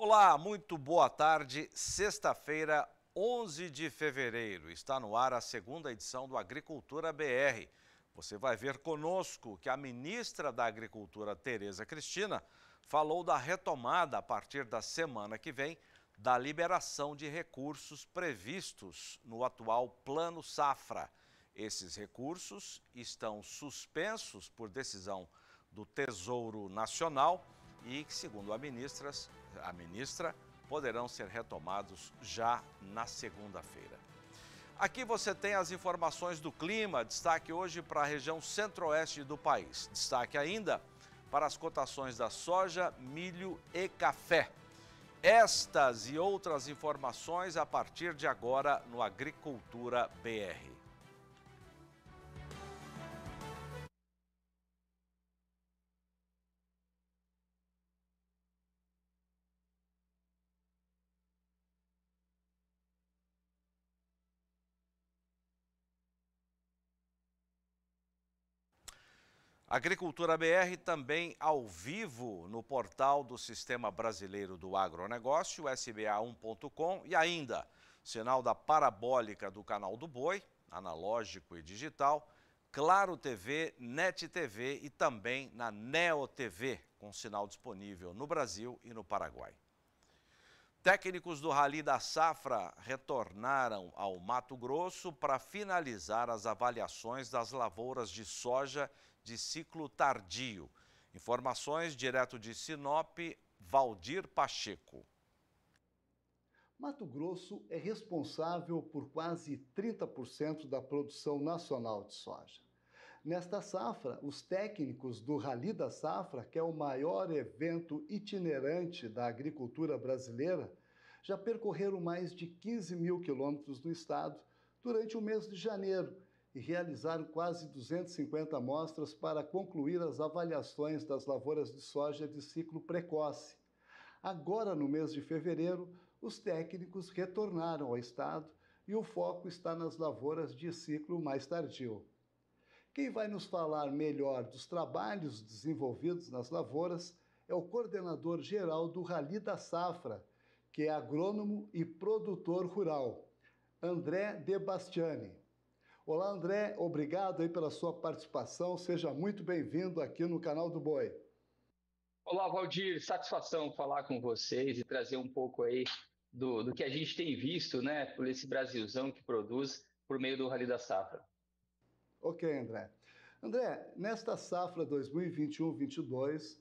Olá, muito boa tarde. Sexta-feira, 11 de fevereiro. Está no ar a segunda edição do Agricultura BR. Você vai ver conosco que a ministra da Agricultura, Tereza Cristina, falou da retomada a partir da semana que vem da liberação de recursos previstos no atual Plano Safra. Esses recursos estão suspensos por decisão do Tesouro Nacional e que, segundo a ministra, poderão ser retomados já na segunda-feira. Aqui você tem as informações do clima, destaque hoje para a região centro-oeste do país. Destaque ainda para as cotações da soja, milho e café. Estas e outras informações a partir de agora no Agricultura BR. Agricultura BR também ao vivo no portal do Sistema Brasileiro do Agronegócio, sba1.com, e ainda sinal da parabólica do canal do Boi, analógico e digital, Claro TV, NET TV e também na Neo TV, com sinal disponível no Brasil e no Paraguai. Técnicos do Rally da Safra retornaram ao Mato Grosso para finalizar as avaliações das lavouras de soja de ciclo tardio. Informações direto de Sinop, Valdir Pacheco. Mato Grosso é responsável por quase 30% da produção nacional de soja. Nesta safra, os técnicos do Rally da Safra, que é o maior evento itinerante da agricultura brasileira, já percorreram mais de 15 mil quilômetros do estado durante o mês de janeiro e realizaram quase 250 amostras para concluir as avaliações das lavouras de soja de ciclo precoce. Agora, no mês de fevereiro, os técnicos retornaram ao estado e o foco está nas lavouras de ciclo mais tardio. Quem vai nos falar melhor dos trabalhos desenvolvidos nas lavouras é o coordenador geral do Rally da Safra, que é agrônomo e produtor rural, André De Bastiani. Olá, André, obrigado aí pela sua participação, seja muito bem-vindo aqui no Canal do Boi. Olá, Valdir, satisfação falar com vocês e trazer um pouco aí do que a gente tem visto, né, por esse Brasilzão que produz por meio do Rally da Safra. Ok, André. André, nesta safra 2021-22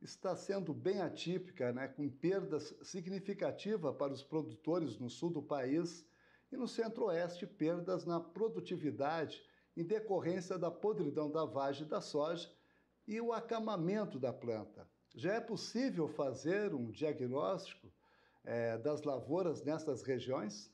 está sendo bem atípica, né, com perdas significativas para os produtores no sul do país e no centro-oeste perdas na produtividade em decorrência da podridão da vagem da soja e o acamamento da planta. Já é possível fazer um diagnóstico das lavouras nessas regiões?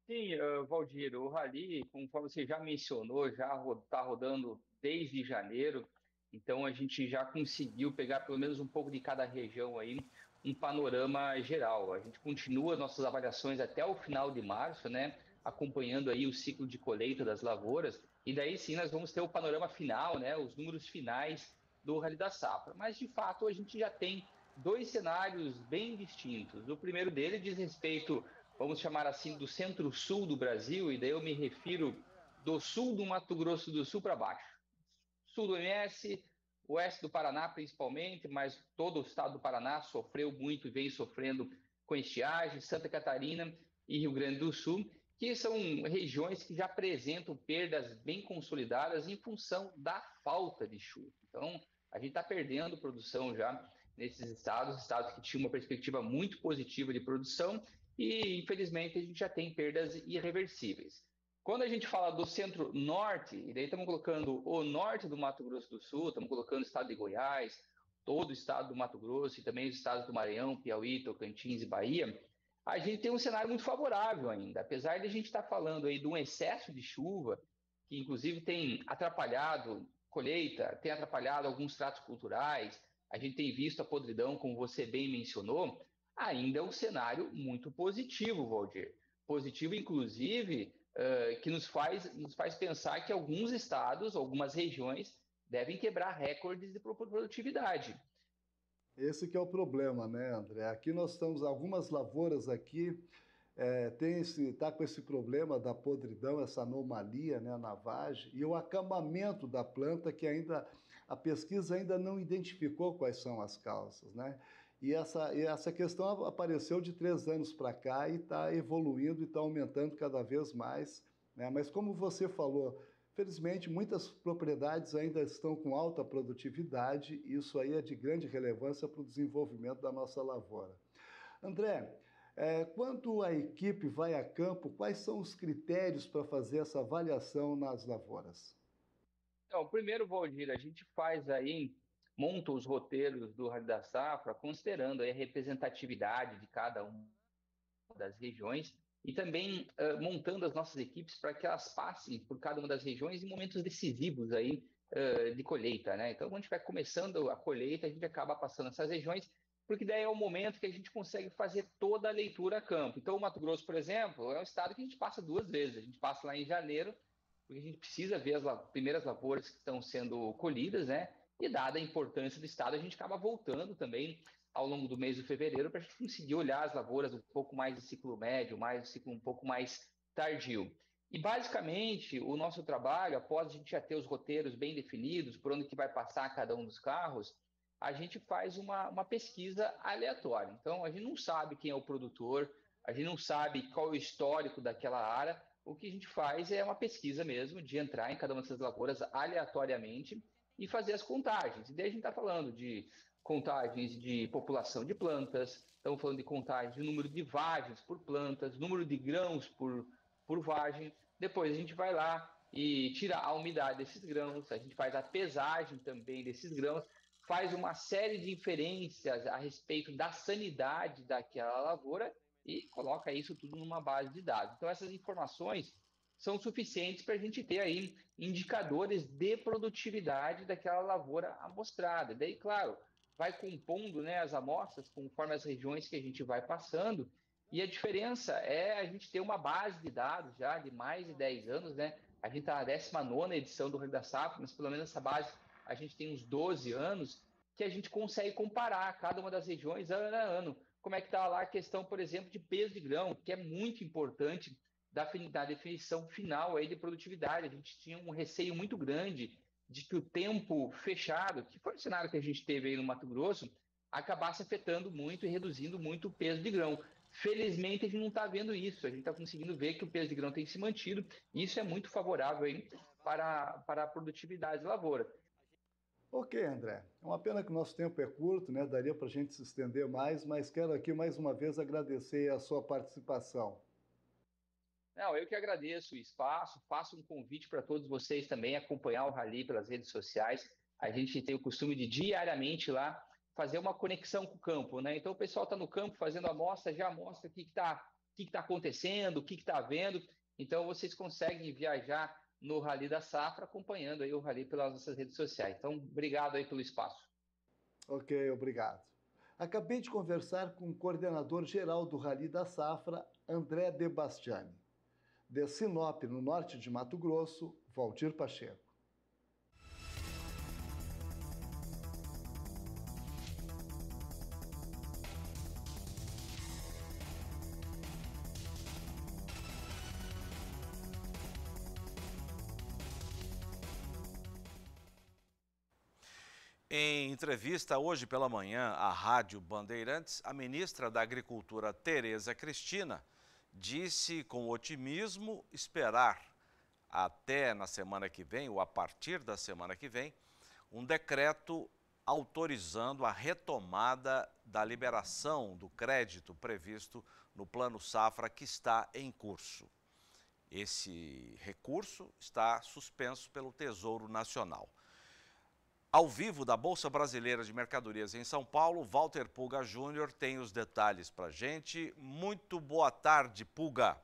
Sim, Valdir, o Rally, conforme você já mencionou, já está rodando desde janeiro, então a gente já conseguiu pegar pelo menos um pouco de cada região aí, um panorama geral. A gente continua nossas avaliações até o final de março, né, acompanhando aí o ciclo de colheita das lavouras, e daí sim nós vamos ter o panorama final, né, os números finais do Rally da Safra. Mas, de fato, a gente já tem dois cenários bem distintos. O primeiro dele diz respeito, vamos chamar assim, do centro-sul do Brasil, e daí eu me refiro do sul do Mato Grosso do Sul para baixo. Sul do MS, oeste do Paraná principalmente, mas todo o estado do Paraná sofreu muito e vem sofrendo com estiagem, Santa Catarina e Rio Grande do Sul, que são regiões que já apresentam perdas bem consolidadas em função da falta de chuva. Então, a gente está perdendo produção já nesses estados que tinham uma perspectiva muito positiva de produção, e infelizmente a gente já tem perdas irreversíveis. Quando a gente fala do centro-norte, e daí estamos colocando o norte do Mato Grosso do Sul, estamos colocando o estado de Goiás, todo o estado do Mato Grosso e também os estados do Maranhão, Piauí, Tocantins e Bahia, a gente tem um cenário muito favorável ainda. Apesar de a gente estar falando aí de um excesso de chuva, que inclusive tem atrapalhado colheita, tem atrapalhado alguns tratos culturais, a gente tem visto a podridão, como você bem mencionou, ainda é um cenário muito positivo, Valdir. Positivo, inclusive, que nos faz pensar que alguns estados, algumas regiões, devem quebrar recordes de produtividade. Esse que é o problema, né, André? Aqui nós estamos, algumas lavouras aqui tá com esse problema da podridão, essa anomalia, né, na vagem, e o acamamento da planta que ainda, a pesquisa ainda não identificou quais são as causas, né? E essa questão apareceu de 3 anos para cá e está evoluindo e está aumentando cada vez mais, né? Mas como você falou, felizmente muitas propriedades ainda estão com alta produtividade, e isso aí é de grande relevância para o desenvolvimento da nossa lavoura. André, quando a equipe vai a campo, quais são os critérios para fazer essa avaliação nas lavouras? Então, primeiro, Valdir, a gente faz aí, monta os roteiros do Rally da Safra, considerando aí a representatividade de cada uma das regiões e também montando as nossas equipes para que elas passem por cada uma das regiões em momentos decisivos aí de colheita, né? Então, quando a gente vai começando a colheita, a gente acaba passando essas regiões, porque daí é o momento que a gente consegue fazer toda a leitura a campo. Então, o Mato Grosso, por exemplo, é um estado que a gente passa 2 vezes. A gente passa lá em janeiro, porque a gente precisa ver as primeiras lavouras que estão sendo colhidas, né? E dada a importância do estado, a gente acaba voltando também ao longo do mês de fevereiro para a gente conseguir olhar as lavouras um pouco mais de ciclo médio, mais ciclo um pouco mais tardio. E basicamente o nosso trabalho, após a gente já ter os roteiros bem definidos, por onde que vai passar cada um dos carros, a gente faz uma pesquisa aleatória. Então a gente não sabe quem é o produtor, a gente não sabe qual é o histórico daquela área. O que a gente faz é uma pesquisa mesmo, de entrar em cada uma dessas lavouras aleatoriamente e fazer as contagens. E daí a gente está falando de contagens de população de plantas, estamos falando de contagem de número de vagens por plantas, número de grãos por vagem. Depois a gente vai lá e tira a umidade desses grãos, a gente faz a pesagem também desses grãos, faz uma série de inferências a respeito da sanidade daquela lavoura e coloca isso tudo numa base de dados. Então essas informações são suficientes para a gente ter aí indicadores de produtividade daquela lavoura amostrada. Daí, claro, vai compondo, né, as amostras conforme as regiões que a gente vai passando, e a diferença é a gente ter uma base de dados já de mais de 10 anos, né? A gente está na 19ª edição do Rally da Safra, mas pelo menos essa base a gente tem uns 12 anos, que a gente consegue comparar cada uma das regiões ano a ano. Como é que está lá a questão, por exemplo, de peso de grão, que é muito importante da definição final aí de produtividade. A gente tinha um receio muito grande de que o tempo fechado, que foi o cenário que a gente teve aí no Mato Grosso, acabasse afetando muito e reduzindo muito o peso de grão. Felizmente, a gente não está vendo isso, a gente está conseguindo ver que o peso de grão tem se mantido, e isso é muito favorável aí para a produtividade da lavoura. Ok, André. É uma pena que o nosso tempo é curto, né? Daria para a gente se estender mais, mas quero aqui mais uma vez agradecer a sua participação. Não, eu que agradeço o espaço, faço um convite para todos vocês também acompanhar o Rally pelas redes sociais. A gente tem o costume de diariamente lá fazer uma conexão com o campo, né? Então o pessoal está no campo fazendo a amostra, já mostra o que está acontecendo, o que está vendo. Então vocês conseguem viajar no Rally da Safra acompanhando aí o Rally pelas nossas redes sociais. Então, obrigado aí pelo espaço. Ok, obrigado. Acabei de conversar com o coordenador geral do Rally da Safra, André De Bastiani. De Sinop, no norte de Mato Grosso, Valdir Pacheco. Em entrevista hoje pela manhã à Rádio Bandeirantes, a ministra da Agricultura, Tereza Cristina, disse com otimismo esperar até na semana que vem, ou a partir da semana que vem, um decreto autorizando a retomada da liberação do crédito previsto no Plano Safra que está em curso. Esse recurso está suspenso pelo Tesouro Nacional. Ao vivo da Bolsa Brasileira de Mercadorias em São Paulo, Walter Puga Júnior tem os detalhes para a gente. Muito boa tarde, Puga.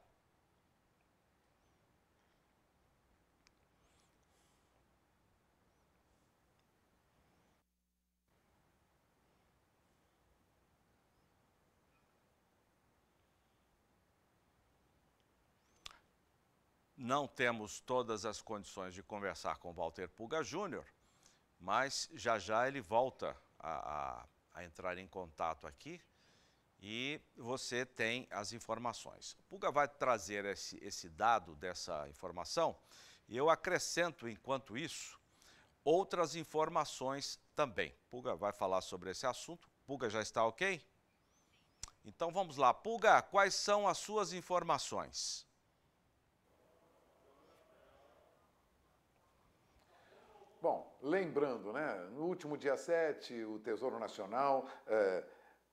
Não temos todas as condições de conversar com Walter Puga Júnior, mas já já ele volta a a entrar em contato aqui e você tem as informações. O Puga vai trazer esse dado dessa informação e eu acrescento, enquanto isso, outras informações também. Puga vai falar sobre esse assunto. Puga já está ok? Então vamos lá. Puga, quais são as suas informações? Bom, lembrando, né, no último dia 7, o Tesouro Nacional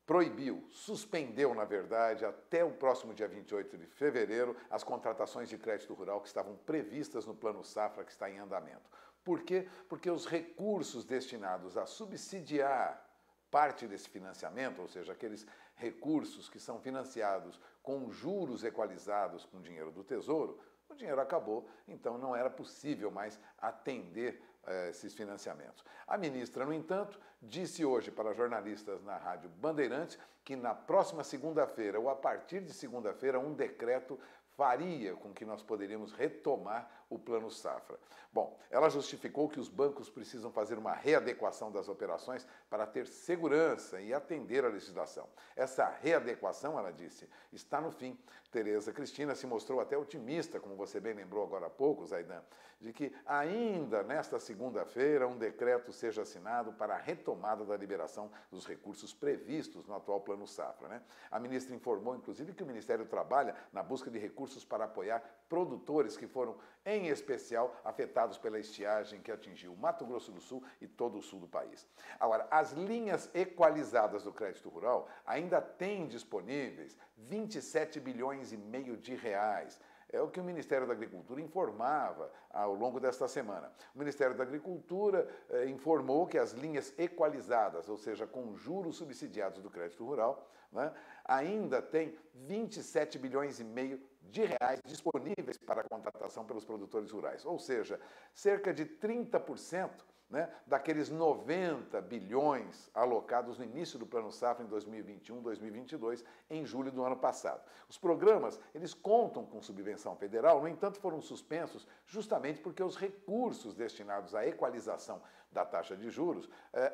proibiu, suspendeu, na verdade, até o próximo dia 28 de fevereiro, as contratações de crédito rural que estavam previstas no Plano Safra, que está em andamento. Por quê? Porque os recursos destinados a subsidiar parte desse financiamento, ou seja, aqueles recursos que são financiados com juros equalizados com o dinheiro do Tesouro, o dinheiro acabou, então não era possível mais atender esses financiamentos. A ministra, no entanto, disse hoje para jornalistas na Rádio Bandeirantes que na próxima segunda-feira, ou a partir de segunda-feira, um decreto faria com que nós poderíamos retomar o Plano Safra. Bom, ela justificou que os bancos precisam fazer uma readequação das operações para ter segurança e atender à legislação. Essa readequação, ela disse, está no fim. Tereza Cristina se mostrou até otimista, como você bem lembrou agora há pouco, Zaidan, de que ainda nesta segunda-feira um decreto seja assinado para a retomada da liberação dos recursos previstos no atual Plano Safra, né? A ministra informou, inclusive, que o Ministério trabalha na busca de recursos para apoiar produtores que foram, em especial, afetados pela estiagem que atingiu Mato Grosso do Sul e todo o sul do país. Agora, as linhas equalizadas do crédito rural ainda têm disponíveis 27 bilhões e meio de reais. É o que o Ministério da Agricultura informava ao longo desta semana. O Ministério da Agricultura informou que as linhas equalizadas, ou seja, com juros subsidiados do crédito rural, né, ainda tem 27 bilhões e meio de reais disponíveis para a contratação pelos produtores rurais. Ou seja, cerca de 30%, né, daqueles 90 bilhões alocados no início do Plano Safra em 2021, 2022, em julho do ano passado. Os programas, eles contam com subvenção federal, no entanto, foram suspensos justamente porque os recursos destinados à equalização da taxa de juros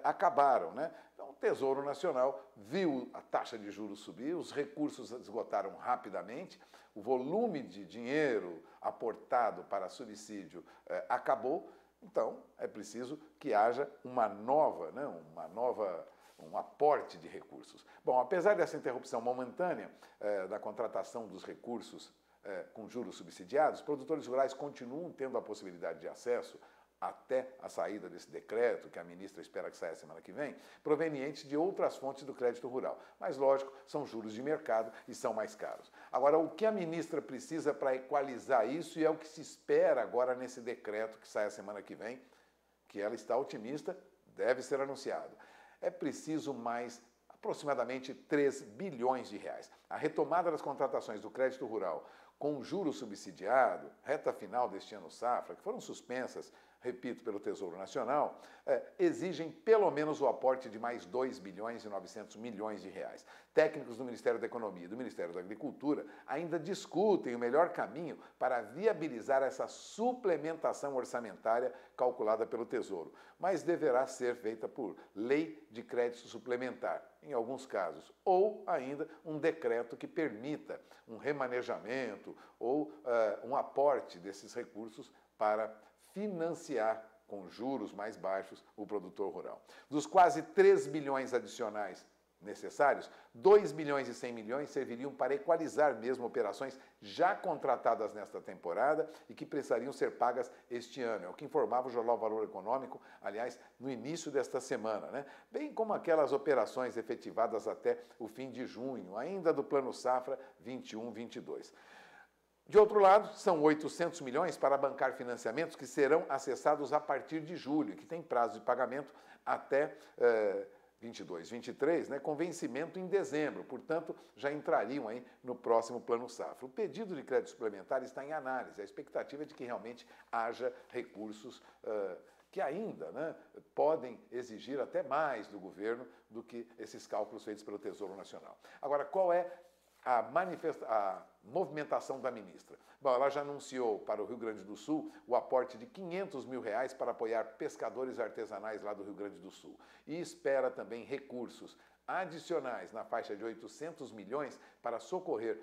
acabaram, né? Então, o Tesouro Nacional viu a taxa de juros subir, os recursos esgotaram rapidamente, o volume de dinheiro aportado para subsídio acabou. Então, é preciso que haja um aporte de recursos. Bom, apesar dessa interrupção momentânea da contratação dos recursos com juros subsidiados, produtores rurais continuam tendo a possibilidade de acesso até a saída desse decreto, que a ministra espera que saia semana que vem, provenientes de outras fontes do crédito rural. Mas, lógico, são juros de mercado e são mais caros. Agora, o que a ministra precisa para equalizar isso, e é o que se espera agora nesse decreto que sai a semana que vem, que ela está otimista, deve ser anunciado. É preciso mais aproximadamente 3 bilhões de reais. A retomada das contratações do crédito rural com juro subsidiado, reta final deste ano safra, que foram suspensas, repito, pelo Tesouro Nacional, exigem pelo menos o aporte de mais 2 bilhões e 900 milhões de reais. Técnicos do Ministério da Economia e do Ministério da Agricultura ainda discutem o melhor caminho para viabilizar essa suplementação orçamentária calculada pelo Tesouro, mas deverá ser feita por lei de crédito suplementar, em alguns casos, ou ainda um decreto que permita um remanejamento ou um aporte desses recursos para financiar com juros mais baixos o produtor rural. Dos quase 3 bilhões adicionais necessários, 2 bilhões e 100 milhões serviriam para equalizar mesmo operações já contratadas nesta temporada e que precisariam ser pagas este ano. É o que informava o jornal Valor Econômico, aliás, no início desta semana, né? Bem como aquelas operações efetivadas até o fim de junho, ainda do Plano Safra 21-22. De outro lado, são 800 milhões para bancar financiamentos que serão acessados a partir de julho, que tem prazo de pagamento até 22, 23, né, com vencimento em dezembro, portanto, já entrariam aí no próximo Plano Safra. O pedido de crédito suplementar está em análise, a expectativa é de que realmente haja recursos que ainda, né, podem exigir até mais do governo do que esses cálculos feitos pelo Tesouro Nacional. Agora, qual é a movimentação da ministra. Bom, ela já anunciou para o Rio Grande do Sul o aporte de R$500 mil para apoiar pescadores artesanais lá do Rio Grande do Sul. E espera também recursos adicionais na faixa de 800 milhões para socorrer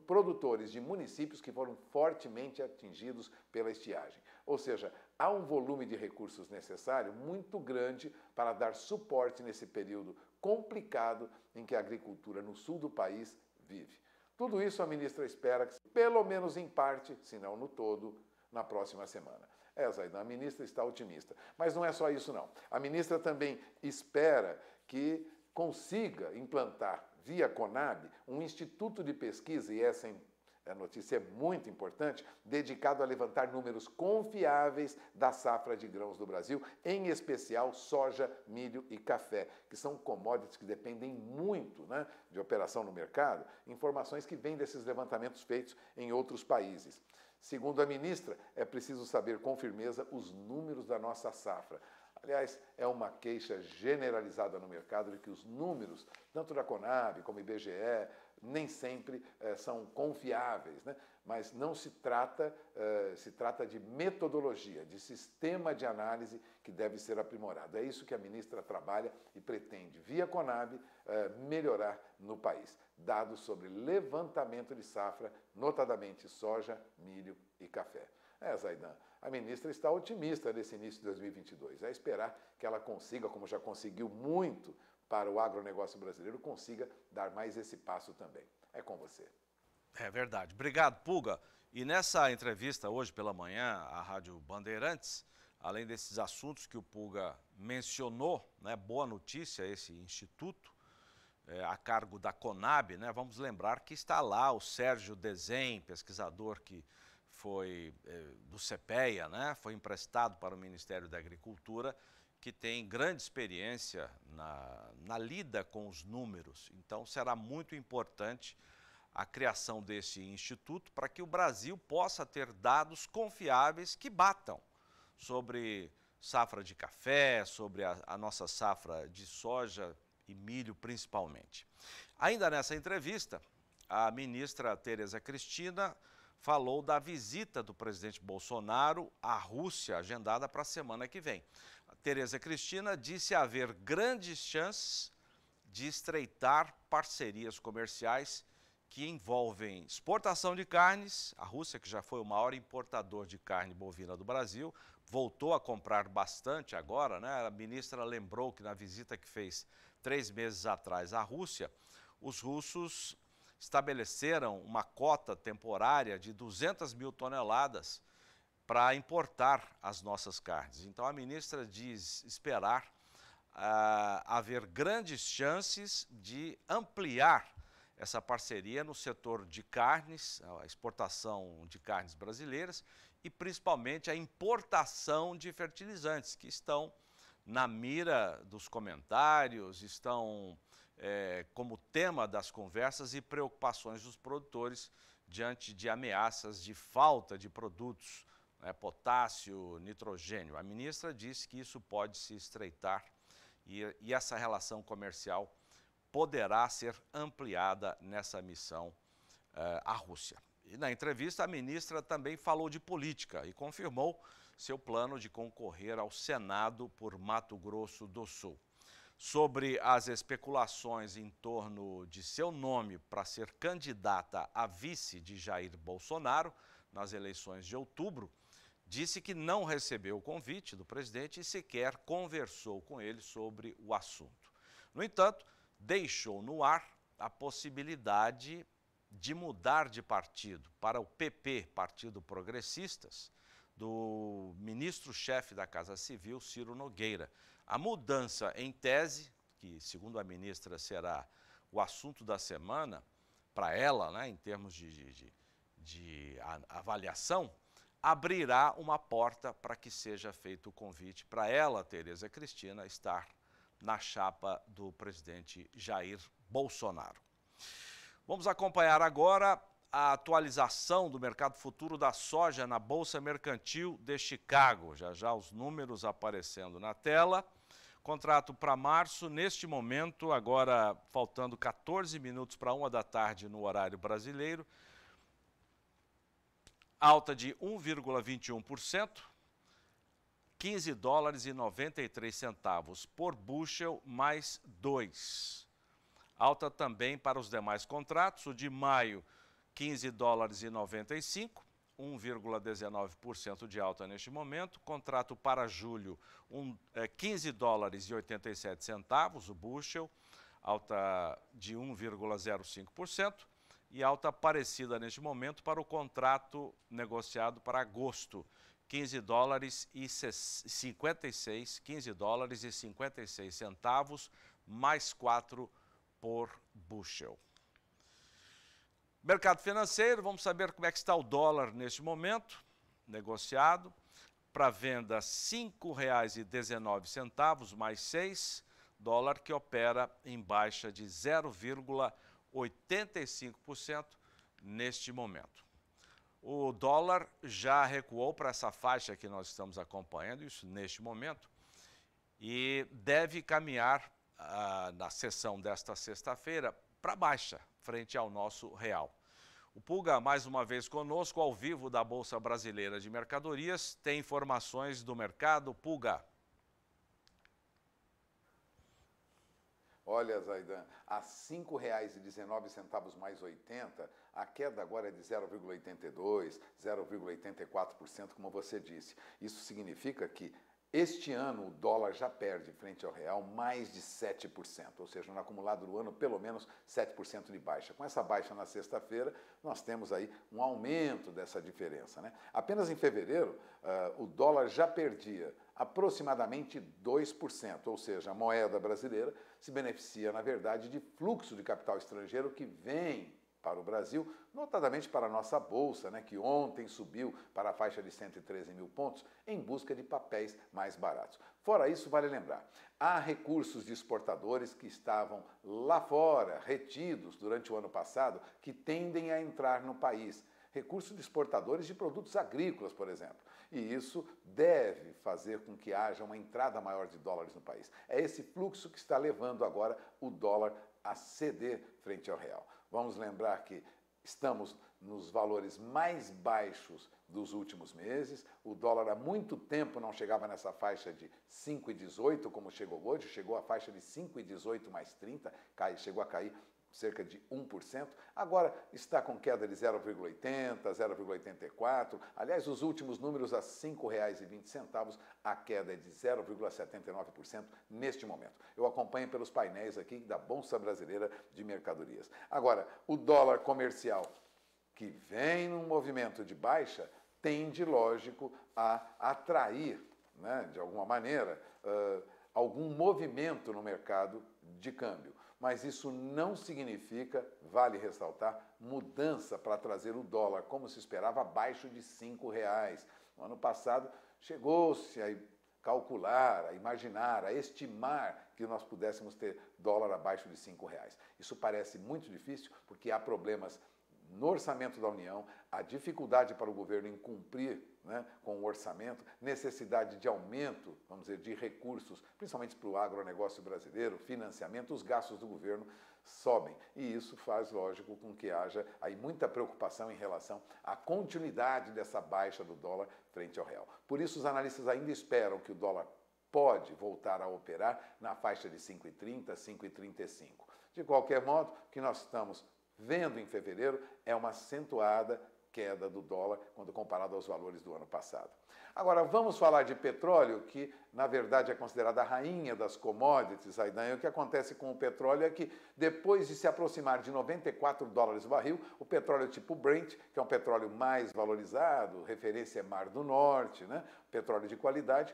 produtores de municípios que foram fortemente atingidos pela estiagem. Ou seja, há um volume de recursos necessário muito grande para dar suporte nesse período complicado em que a agricultura no sul do país vive. Tudo isso a ministra espera que, pelo menos em parte, se não no todo, na próxima semana. Zaidan, a ministra está otimista. Mas não é só isso, não. A ministra também espera que consiga implantar, via Conab, um instituto de pesquisa, e essa notícia é muito importante, dedicado a levantar números confiáveis da safra de grãos do Brasil, em especial soja, milho e café, que são commodities que dependem muito, né, de operação no mercado, informações que vêm desses levantamentos feitos em outros países. Segundo a ministra, é preciso saber com firmeza os números da nossa safra. Aliás, é uma queixa generalizada no mercado de que os números, tanto da Conab como IBGE, nem sempre são confiáveis, né? Mas não se trata, se trata de metodologia, de sistema de análise que deve ser aprimorado. É isso que a ministra trabalha e pretende, via Conab, melhorar no país. Dados sobre levantamento de safra, notadamente soja, milho e café. Zaidan, a ministra está otimista nesse início de 2022. É esperar que ela consiga, como já conseguiu muito para o agronegócio brasileiro, consiga dar mais esse passo também. É com você. É verdade. Obrigado, Pulga. E nessa entrevista hoje pela manhã, à Rádio Bandeirantes, além desses assuntos que o Pulga mencionou, né, boa notícia esse instituto, a cargo da Conab, né, vamos lembrar que está lá o Sérgio Desen, pesquisador que foi do CPEA, né, foi emprestado para o Ministério da Agricultura, que tem grande experiência na lida com os números. Então, será muito importante a criação desse instituto para que o Brasil possa ter dados confiáveis que batam sobre safra de café, sobre a nossa safra de soja e milho principalmente. Ainda nessa entrevista, a ministra Tereza Cristina falou da visita do presidente Bolsonaro à Rússia, agendada para a semana que vem. A Tereza Cristina disse haver grandes chances de estreitar parcerias comerciais que envolvem exportação de carnes. A Rússia, que já foi o maior importador de carne bovina do Brasil, voltou a comprar bastante agora, né? A ministra lembrou que na visita que fez 3 meses atrás à Rússia, os russos estabeleceram uma cota temporária de 200 mil toneladas para importar as nossas carnes. Então, a ministra diz esperar haver grandes chances de ampliar essa parceria no setor de carnes, a exportação de carnes brasileiras e principalmente a importação de fertilizantes, que estão na mira dos comentários, estão como tema das conversas e preocupações dos produtores diante de ameaças de falta de produtos, potássio, nitrogênio. A ministra disse que isso pode se estreitar e essa relação comercial poderá ser ampliada nessa missão à Rússia. E na entrevista, a ministra também falou de política e confirmou seu plano de concorrer ao Senado por Mato Grosso do Sul. Sobre as especulações em torno de seu nome para ser candidata a vice de Jair Bolsonaro nas eleições de outubro, disse que não recebeu o convite do presidente e sequer conversou com ele sobre o assunto. No entanto, deixou no ar a possibilidade de mudar de partido para o PP, Partido Progressistas, do ministro-chefe da Casa Civil, Ciro Nogueira. A mudança, em tese, que segundo a ministra será o assunto da semana, para ela, né, em termos de avaliação, abrirá uma porta para que seja feito o convite para ela, Tereza Cristina, estar na chapa do presidente Jair Bolsonaro. Vamos acompanhar agora a atualização do mercado futuro da soja na Bolsa Mercantil de Chicago. Já já os números aparecendo na tela. Contrato para março, neste momento, agora faltando 14 minutos para 1 da tarde no horário brasileiro, alta de 1,21%, 15 dólares e 93 centavos por bushel mais 2. Alta também para os demais contratos, o de maio, 15 dólares e 95, 1,19% de alta neste momento. Contrato para julho, 15 dólares e 87 centavos o bushel, alta de 1,05%. E alta parecida neste momento para o contrato negociado para agosto, 15 dólares e 56 centavos, mais 4 por bushel. Mercado financeiro, vamos saber como é que está o dólar neste momento, negociado. Para venda, R$ 5,19 mais 6, dólar que opera em baixa de 0,85% neste momento. O dólar já recuou para essa faixa que nós estamos acompanhando, isso neste momento, e deve caminhar na sessão desta sexta-feira para baixa, frente ao nosso real. O Pulga, mais uma vez conosco, ao vivo da Bolsa Brasileira de Mercadorias, tem informações do mercado. Pulga. Olha, Zaidan, a R$ 5,19 mais 80, a queda agora é de 0,82%, 0,84%, como você disse. Isso significa que este ano o dólar já perde frente ao real mais de 7%, ou seja, no acumulado do ano pelo menos 7% de baixa. Com essa baixa na sexta-feira, nós temos aí um aumento dessa diferença, né? Apenas em fevereiro, o dólar já perdia aproximadamente 2%, ou seja, a moeda brasileira se beneficia, na verdade, de fluxo de capital estrangeiro que vem para o Brasil, notadamente para a nossa Bolsa, né, que ontem subiu para a faixa de 113 mil pontos em busca de papéis mais baratos. Fora isso, vale lembrar, há recursos de exportadores que estavam lá fora, retidos durante o ano passado, que tendem a entrar no país. Recursos de exportadores de produtos agrícolas, por exemplo. E isso deve fazer com que haja uma entrada maior de dólares no país. É esse fluxo que está levando agora o dólar a ceder frente ao real. Vamos lembrar que estamos nos valores mais baixos dos últimos meses. O dólar há muito tempo não chegava nessa faixa de 5,18 como chegou hoje, chegou à faixa de 5,18 mais 30, chegou a cair cerca de 1%, agora está com queda de 0,80, 0,84, aliás, os últimos números a R$ 5,20, a queda é de 0,79% neste momento. Eu acompanho pelos painéis aqui da Bolsa Brasileira de Mercadorias. Agora, o dólar comercial, que vem num movimento de baixa, tende, lógico, a atrair, né, de alguma maneira, algum movimento no mercado de câmbio. Mas isso não significa, vale ressaltar, mudança para trazer o dólar, como se esperava, abaixo de R$ 5,00. No ano passado, chegou-se a calcular, a imaginar, a estimar que nós pudéssemos ter dólar abaixo de R$ 5,00. Isso parece muito difícil, porque há problemas no orçamento da União, a dificuldade para o governo em cumprir, né, com o orçamento, necessidade de aumento, vamos dizer, de recursos, principalmente para o agronegócio brasileiro, financiamento, os gastos do governo sobem. E isso faz, lógico, com que haja aí muita preocupação em relação à continuidade dessa baixa do dólar frente ao real. Por isso, os analistas ainda esperam que o dólar pode voltar a operar na faixa de 5,30, 5,35. De qualquer modo, o que nós estamos vendo em fevereiro é uma acentuada queda do dólar quando comparado aos valores do ano passado. Agora, vamos falar de petróleo, que na verdade é considerada a rainha das commodities. O que acontece com o petróleo é que depois de se aproximar de 94 dólares o barril, o petróleo tipo Brent, que é um petróleo mais valorizado, referência é Mar do Norte, né? Petróleo de qualidade,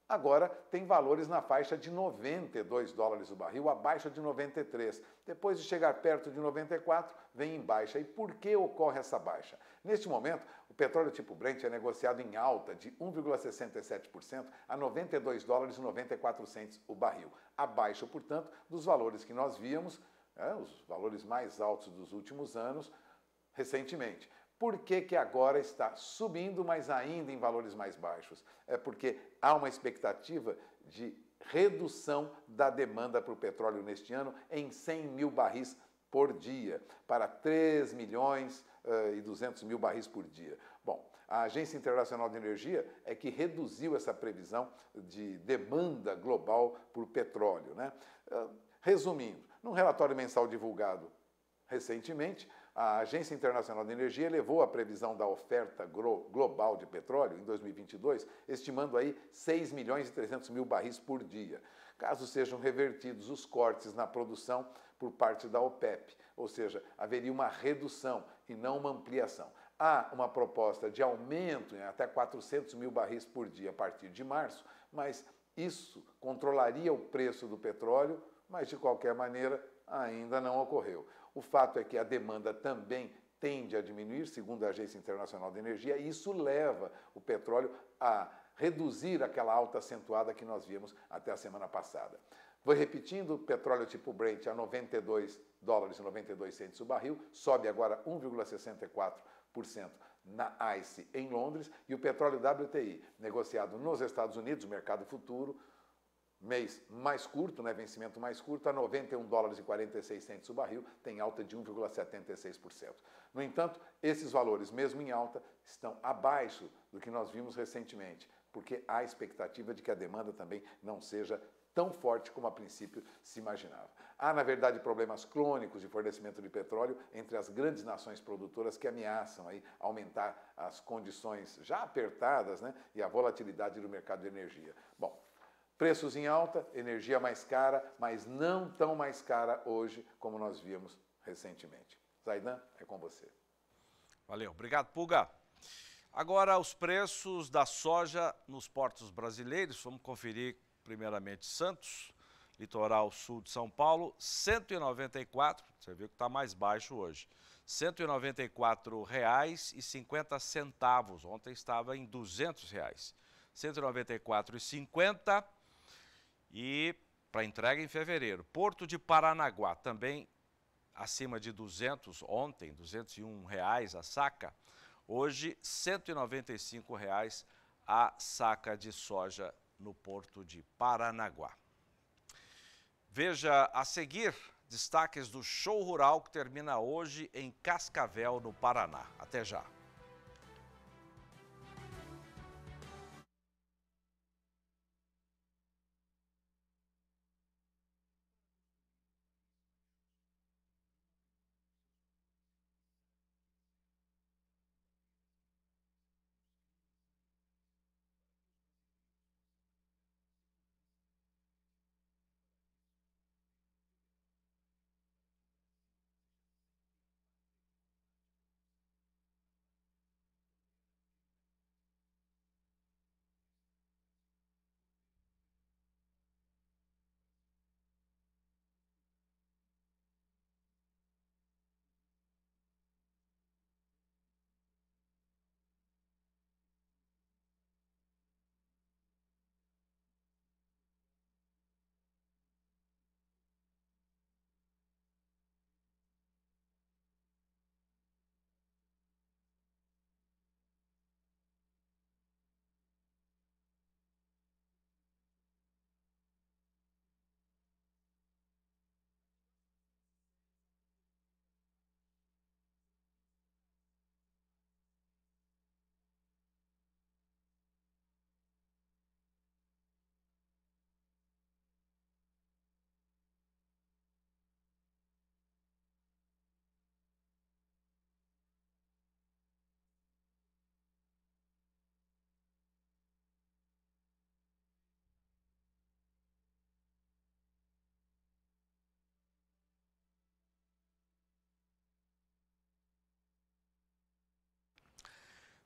agora tem valores na faixa de 92 dólares o barril, abaixo de 93. Depois de chegar perto de 94, vem em baixa. E por que ocorre essa baixa? Neste momento, o petróleo tipo Brent é negociado em alta de 1,67% a 92 dólares e 94 centes o barril. Abaixo, portanto, dos valores que nós víamos, os valores mais altos dos últimos anos, recentemente. Por que agora está subindo, mas ainda em valores mais baixos? É porque há uma expectativa de redução da demanda para o petróleo neste ano em 100 mil barris por dia, para 3 milhões e 200 mil barris por dia. Bom, a Agência Internacional de Energia é que reduziu essa previsão de demanda global por petróleo, né? Resumindo, num relatório mensal divulgado recentemente, a Agência Internacional de Energia elevou a previsão da oferta global de petróleo em 2022, estimando aí 6 milhões e 300 mil barris por dia, caso sejam revertidos os cortes na produção por parte da OPEP, ou seja, haveria uma redução e não uma ampliação. Há uma proposta de aumento em até 400 mil barris por dia a partir de março, mas isso controlaria o preço do petróleo, mas de qualquer maneira ainda não ocorreu. O fato é que a demanda também tende a diminuir, segundo a Agência Internacional de Energia, e isso leva o petróleo a reduzir aquela alta acentuada que nós vimos até a semana passada. Vou repetindo, o petróleo tipo Brent a 92 dólares e 92 centos o barril, sobe agora 1,64% na ICE em Londres, e o petróleo WTI, negociado nos Estados Unidos, mercado futuro, mês mais curto, né, vencimento mais curto, a 91 dólares e 46 centos o barril, tem alta de 1,76%. No entanto, esses valores, mesmo em alta, estão abaixo do que nós vimos recentemente, porque há expectativa de que a demanda também não seja tão forte como a princípio se imaginava. Há, na verdade, problemas crônicos de fornecimento de petróleo entre as grandes nações produtoras que ameaçam aí aumentar as condições já apertadas, né, e a volatilidade do mercado de energia. Bom, preços em alta, energia mais cara, mas não tão mais cara hoje como nós víamos recentemente. Zaidan, é com você. Valeu, obrigado, Pulga. Agora os preços da soja nos portos brasileiros, vamos conferir primeiramente Santos, litoral sul de São Paulo, 194, você viu que está mais baixo hoje, R$ 194,50, ontem estava em R$ 200, R$ 194,50 e para entrega em fevereiro. Porto de Paranaguá, também acima de 200, ontem, R$ 201 a saca, hoje R$ 195 a saca de soja no Porto de Paranaguá. Veja a seguir destaques do Show Rural que termina hoje em Cascavel, no Paraná. Até já.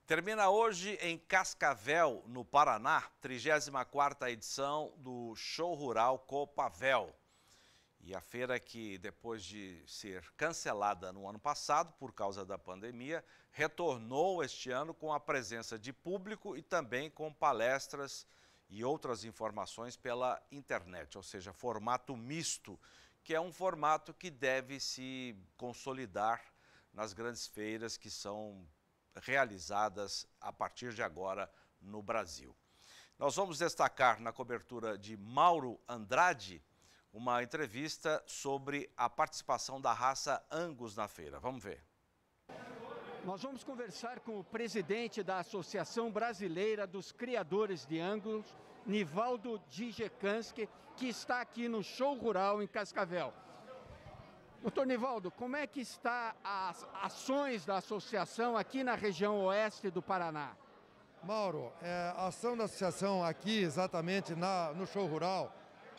Termina hoje em Cascavel, no Paraná, 34ª edição do Show Rural Copavel. E a feira que, depois de ser cancelada no ano passado por causa da pandemia, retornou este ano com a presença de público e também com palestras e outras informações pela internet, ou seja, formato misto, que é um formato que deve se consolidar nas grandes feiras que são realizadas a partir de agora no Brasil. Nós vamos destacar na cobertura de Mauro Andrade uma entrevista sobre a participação da raça Angus na feira. Vamos ver. Nós vamos conversar com o presidente da Associação Brasileira dos Criadores de Angus, Nivaldo Djekanski, que está aqui no Show Rural em Cascavel. Doutor Nivaldo, como é que está as ações da associação aqui na região oeste do Paraná? Mauro, a ação da associação aqui exatamente no Show Rural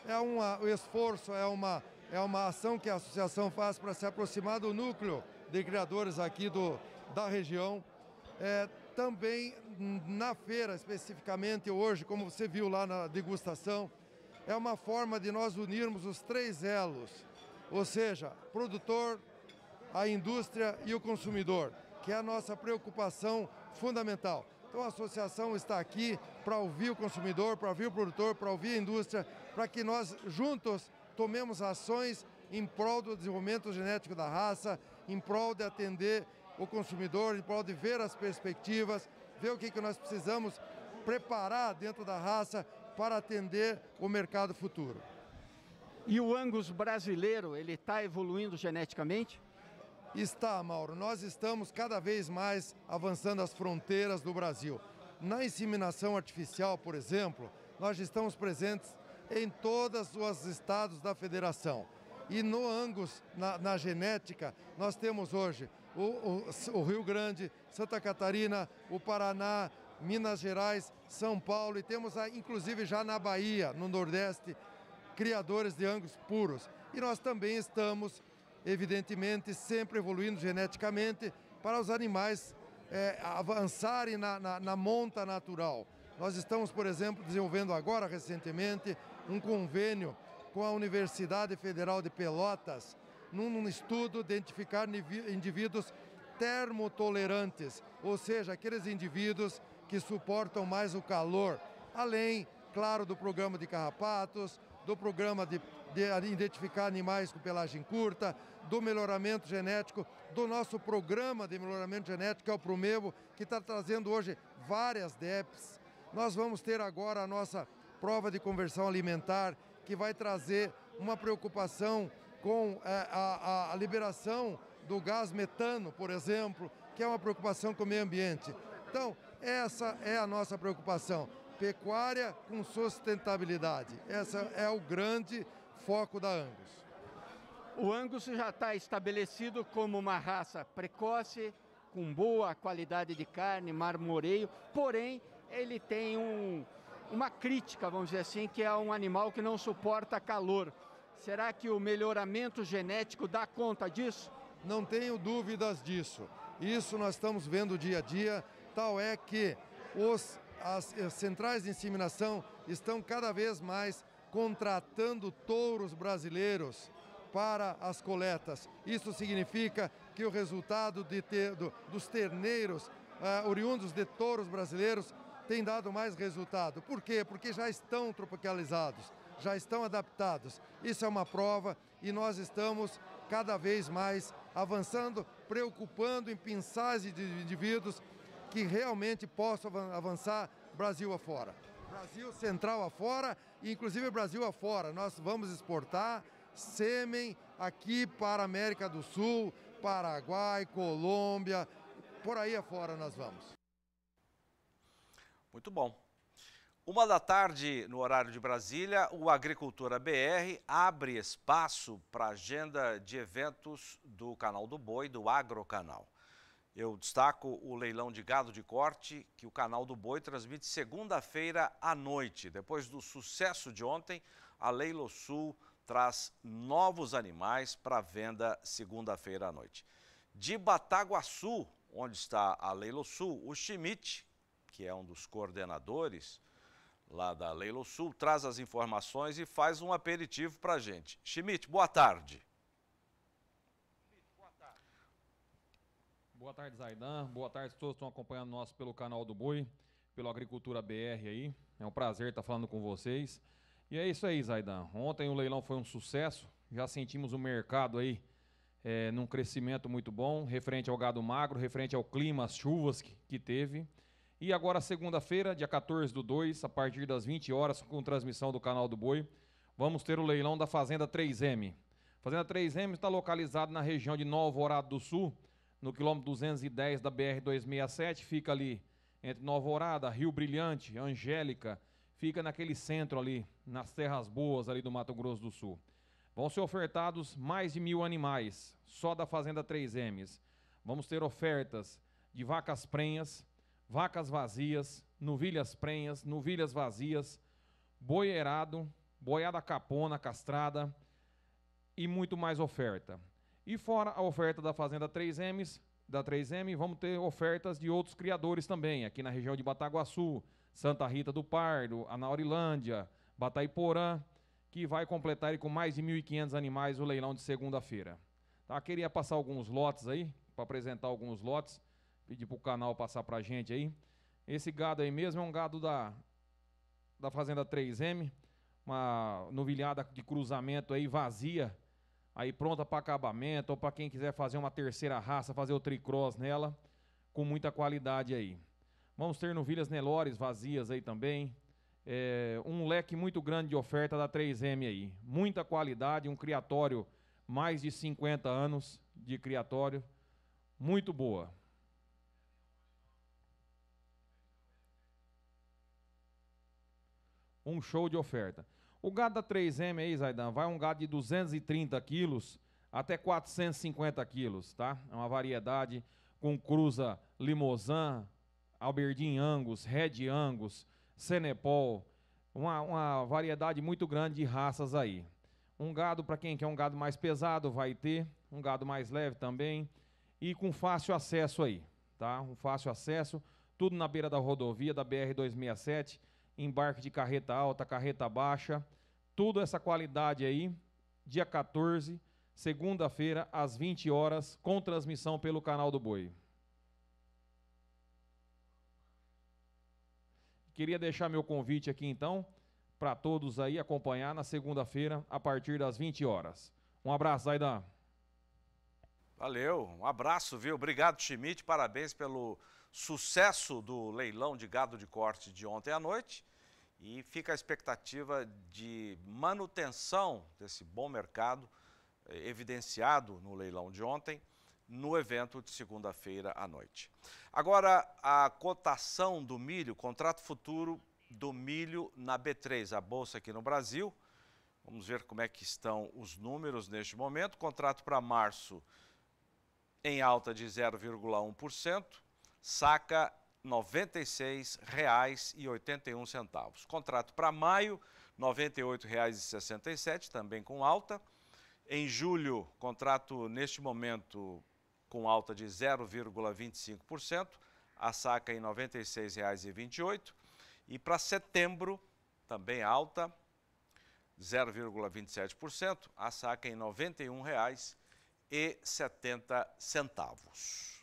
é um esforço, é uma ação que a associação faz para se aproximar do núcleo de criadores aqui da região. Também na feira, especificamente hoje, como você viu lá na degustação, é uma forma de nós unirmos os três elos, ou seja, produtor, a indústria e o consumidor, que é a nossa preocupação fundamental. Então a associação está aqui para ouvir o consumidor, para ouvir o produtor, para ouvir a indústria, para que nós juntos tomemos ações em prol do desenvolvimento genético da raça, em prol de atender o consumidor, em prol de ver as perspectivas, ver o que nós precisamos preparar dentro da raça para atender o mercado futuro. E o Angus brasileiro, ele está evoluindo geneticamente? Está, Mauro. Nós estamos cada vez mais avançando as fronteiras do Brasil. Na inseminação artificial, por exemplo, nós estamos presentes em todos os estados da federação. E no Angus, na genética, nós temos hoje o Rio Grande, Santa Catarina, o Paraná, Minas Gerais, São Paulo e temos inclusive já na Bahia, no Nordeste, criadores de Angus puros. E nós também estamos, evidentemente, sempre evoluindo geneticamente para os animais avançarem na monta natural. Nós estamos, por exemplo, desenvolvendo agora, recentemente, um convênio com a Universidade Federal de Pelotas, num estudo de identificar indivíduos termotolerantes, ou seja, aqueles indivíduos que suportam mais o calor, além, claro, do programa de carrapatos, do programa de identificar animais com pelagem curta, do melhoramento genético, do nosso programa de melhoramento genético, que é o Promevo, que está trazendo hoje várias DEPs. Nós vamos ter agora a nossa prova de conversão alimentar, que vai trazer uma preocupação com a liberação do gás metano, por exemplo, que é uma preocupação com o meio ambiente. Então, essa é a nossa preocupação. Pecuária com sustentabilidade. Esse é o grande foco da Angus. O Angus já está estabelecido como uma raça precoce, com boa qualidade de carne, marmoreio, porém ele tem uma crítica, vamos dizer assim, que é um animal que não suporta calor. Será que o melhoramento genético dá conta disso? Não tenho dúvidas disso. Isso nós estamos vendo dia a dia, tal é que as centrais de inseminação estão cada vez mais contratando touros brasileiros para as coletas. Isso significa que o resultado dos terneiros oriundos de touros brasileiros tem dado mais resultado. Por quê? Porque já estão tropicalizados, já estão adaptados. Isso é uma prova e nós estamos cada vez mais avançando, preocupando em pinçais de indivíduos que realmente possam avançar Brasil afora. Brasil central afora e inclusive Brasil afora. Nós vamos exportar sêmen aqui para a América do Sul, Paraguai, Colômbia, por aí afora nós vamos. Muito bom. 13h, no horário de Brasília, o Agricultura BR abre espaço para a agenda de eventos do Canal do Boi, do Agrocanal. Eu destaco o leilão de gado de corte, que o Canal do Boi transmite segunda-feira à noite. Depois do sucesso de ontem, a Leilosul traz novos animais para venda segunda-feira à noite. De Bataguaçu, onde está a Leilosul, o Schmidt, que é um dos coordenadores lá da Leilosul, traz as informações e faz um aperitivo para a gente. Schmidt, boa tarde. Boa tarde, Zaidan. Boa tarde a todos que estão acompanhando nós pelo Canal do Boi, pelo Agricultura BR aí. É um prazer estar falando com vocês. E é isso aí, Zaidan. Ontem o leilão foi um sucesso. Já sentimos o mercado aí num crescimento muito bom, referente ao gado magro, referente ao clima, as chuvas que teve. E agora, segunda-feira, dia 14/2, a partir das 20 horas, com transmissão do Canal do Boi, vamos ter o leilão da Fazenda 3M. Fazenda 3M está localizada na região de Nova Alvorada do Sul, no quilômetro 210 da BR-267, fica ali entre Nova Alvorada, Rio Brilhante, Angélica, fica naquele centro ali, nas Terras Boas ali do Mato Grosso do Sul. Vão ser ofertados mais de 1.000 animais, só da Fazenda 3Ms. Vamos ter ofertas de vacas prenhas, vacas vazias, novilhas prenhas, novilhas vazias, boi erado, boiada capona, castrada e muito mais oferta. E fora a oferta da Fazenda 3M, vamos ter ofertas de outros criadores também, aqui na região de Bataguaçu, Santa Rita do Pardo, Anaurilândia, Bataiporã, que vai completar com mais de 1.500 animais o leilão de segunda-feira. Tá? Queria passar alguns lotes aí, para apresentar alguns lotes, pedir para o canal passar para a gente aí. Esse gado aí mesmo é um gado da Fazenda 3M, uma novilhada de cruzamento aí vazia, aí pronta para acabamento, ou para quem quiser fazer uma terceira raça, fazer o tricross nela, com muita qualidade aí. Vamos ter novilhas Nelores vazias aí também, um leque muito grande de oferta da 3M aí, muita qualidade, um criatório, mais de 50 anos de criatório, muito boa. Um show de oferta. O gado da 3M aí, Zaidan, vai um gado de 230 quilos até 450 quilos, tá? É uma variedade com cruza Limousin, Aberdeen Angus, Red Angus, Senepol, uma variedade muito grande de raças aí. Um gado, para quem quer um gado mais pesado, vai ter, um gado mais leve também, e com fácil acesso aí, tá? Um fácil acesso, tudo na beira da rodovia da BR-267, embarque de carreta alta, carreta baixa, tudo essa qualidade aí, dia 14, segunda-feira, às 20 horas, com transmissão pelo Canal do Boi. Queria deixar meu convite aqui, então, para todos aí acompanhar na segunda-feira, a partir das 20 horas. Um abraço, Zaidan. Valeu, um abraço, viu? Obrigado, Schmidt, parabéns pelo sucesso do leilão de gado de corte de ontem à noite. E fica a expectativa de manutenção desse bom mercado evidenciado no leilão de ontem, no evento de segunda-feira à noite. Agora, a cotação do milho, contrato futuro do milho na B3, a bolsa aqui no Brasil. Vamos ver como é que estão os números neste momento. Contrato para março em alta de 0,1%, saca R$ 96,81. Contrato para maio, R$ 98,67, também com alta. Em julho, contrato neste momento com alta de 0,25%, a saca em R$ 96,28. E para setembro, também alta, 0,27%, a saca em R$ 91,70.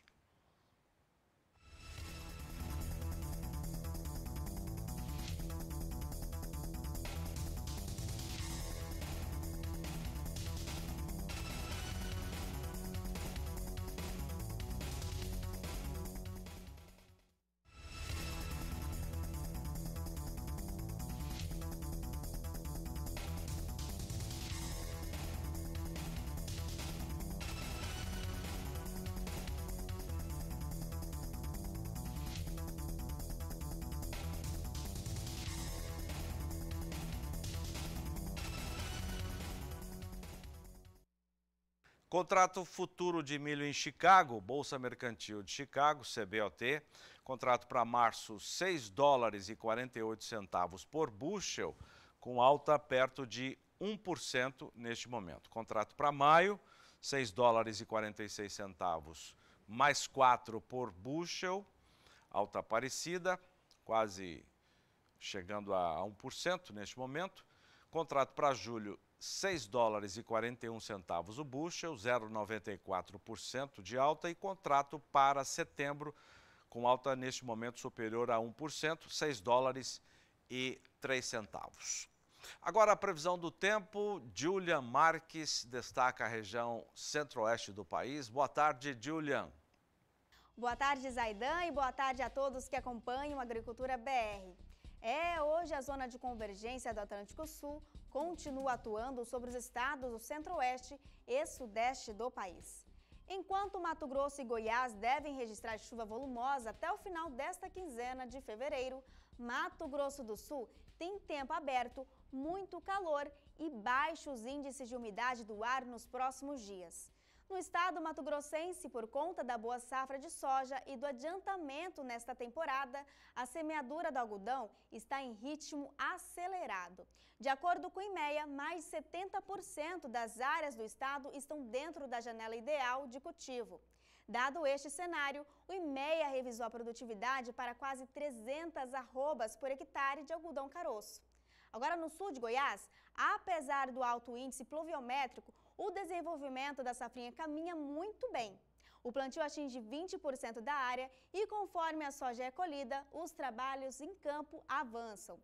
Contrato futuro de milho em Chicago, Bolsa Mercantil de Chicago, CBOT. Contrato para março, R$ 6,48 por bushel, com alta perto de 1% neste momento. Contrato para maio, R$ 6,46 mais 4 por bushel, alta parecida, quase chegando a 1% neste momento. Contrato para julho, R$ 6,41 o bushel, 0,94% de alta, e contrato para setembro com alta neste momento superior a 1%, R$ 6,03. Agora a previsão do tempo, Julian Marques destaca a região centro-oeste do país. Boa tarde, Julian. Boa tarde, Zaidan, e boa tarde a todos que acompanham a Agricultura BR. Hoje a zona de convergência do Atlântico Sul continua atuando sobre os estados do centro-oeste e sudeste do país. Enquanto Mato Grosso e Goiás devem registrar chuva volumosa até o final desta quinzena de fevereiro, Mato Grosso do Sul tem tempo aberto, muito calor e baixos índices de umidade do ar nos próximos dias. No estado mato-grossense, por conta da boa safra de soja e do adiantamento nesta temporada, a semeadura do algodão está em ritmo acelerado. De acordo com o IMEA, mais de 70% das áreas do estado estão dentro da janela ideal de cultivo. Dado este cenário, o IMEA revisou a produtividade para quase 300 arrobas por hectare de algodão caroço. Agora, no sul de Goiás, apesar do alto índice pluviométrico, o desenvolvimento da safrinha caminha muito bem. O plantio atinge 20% da área e, conforme a soja é colhida, os trabalhos em campo avançam.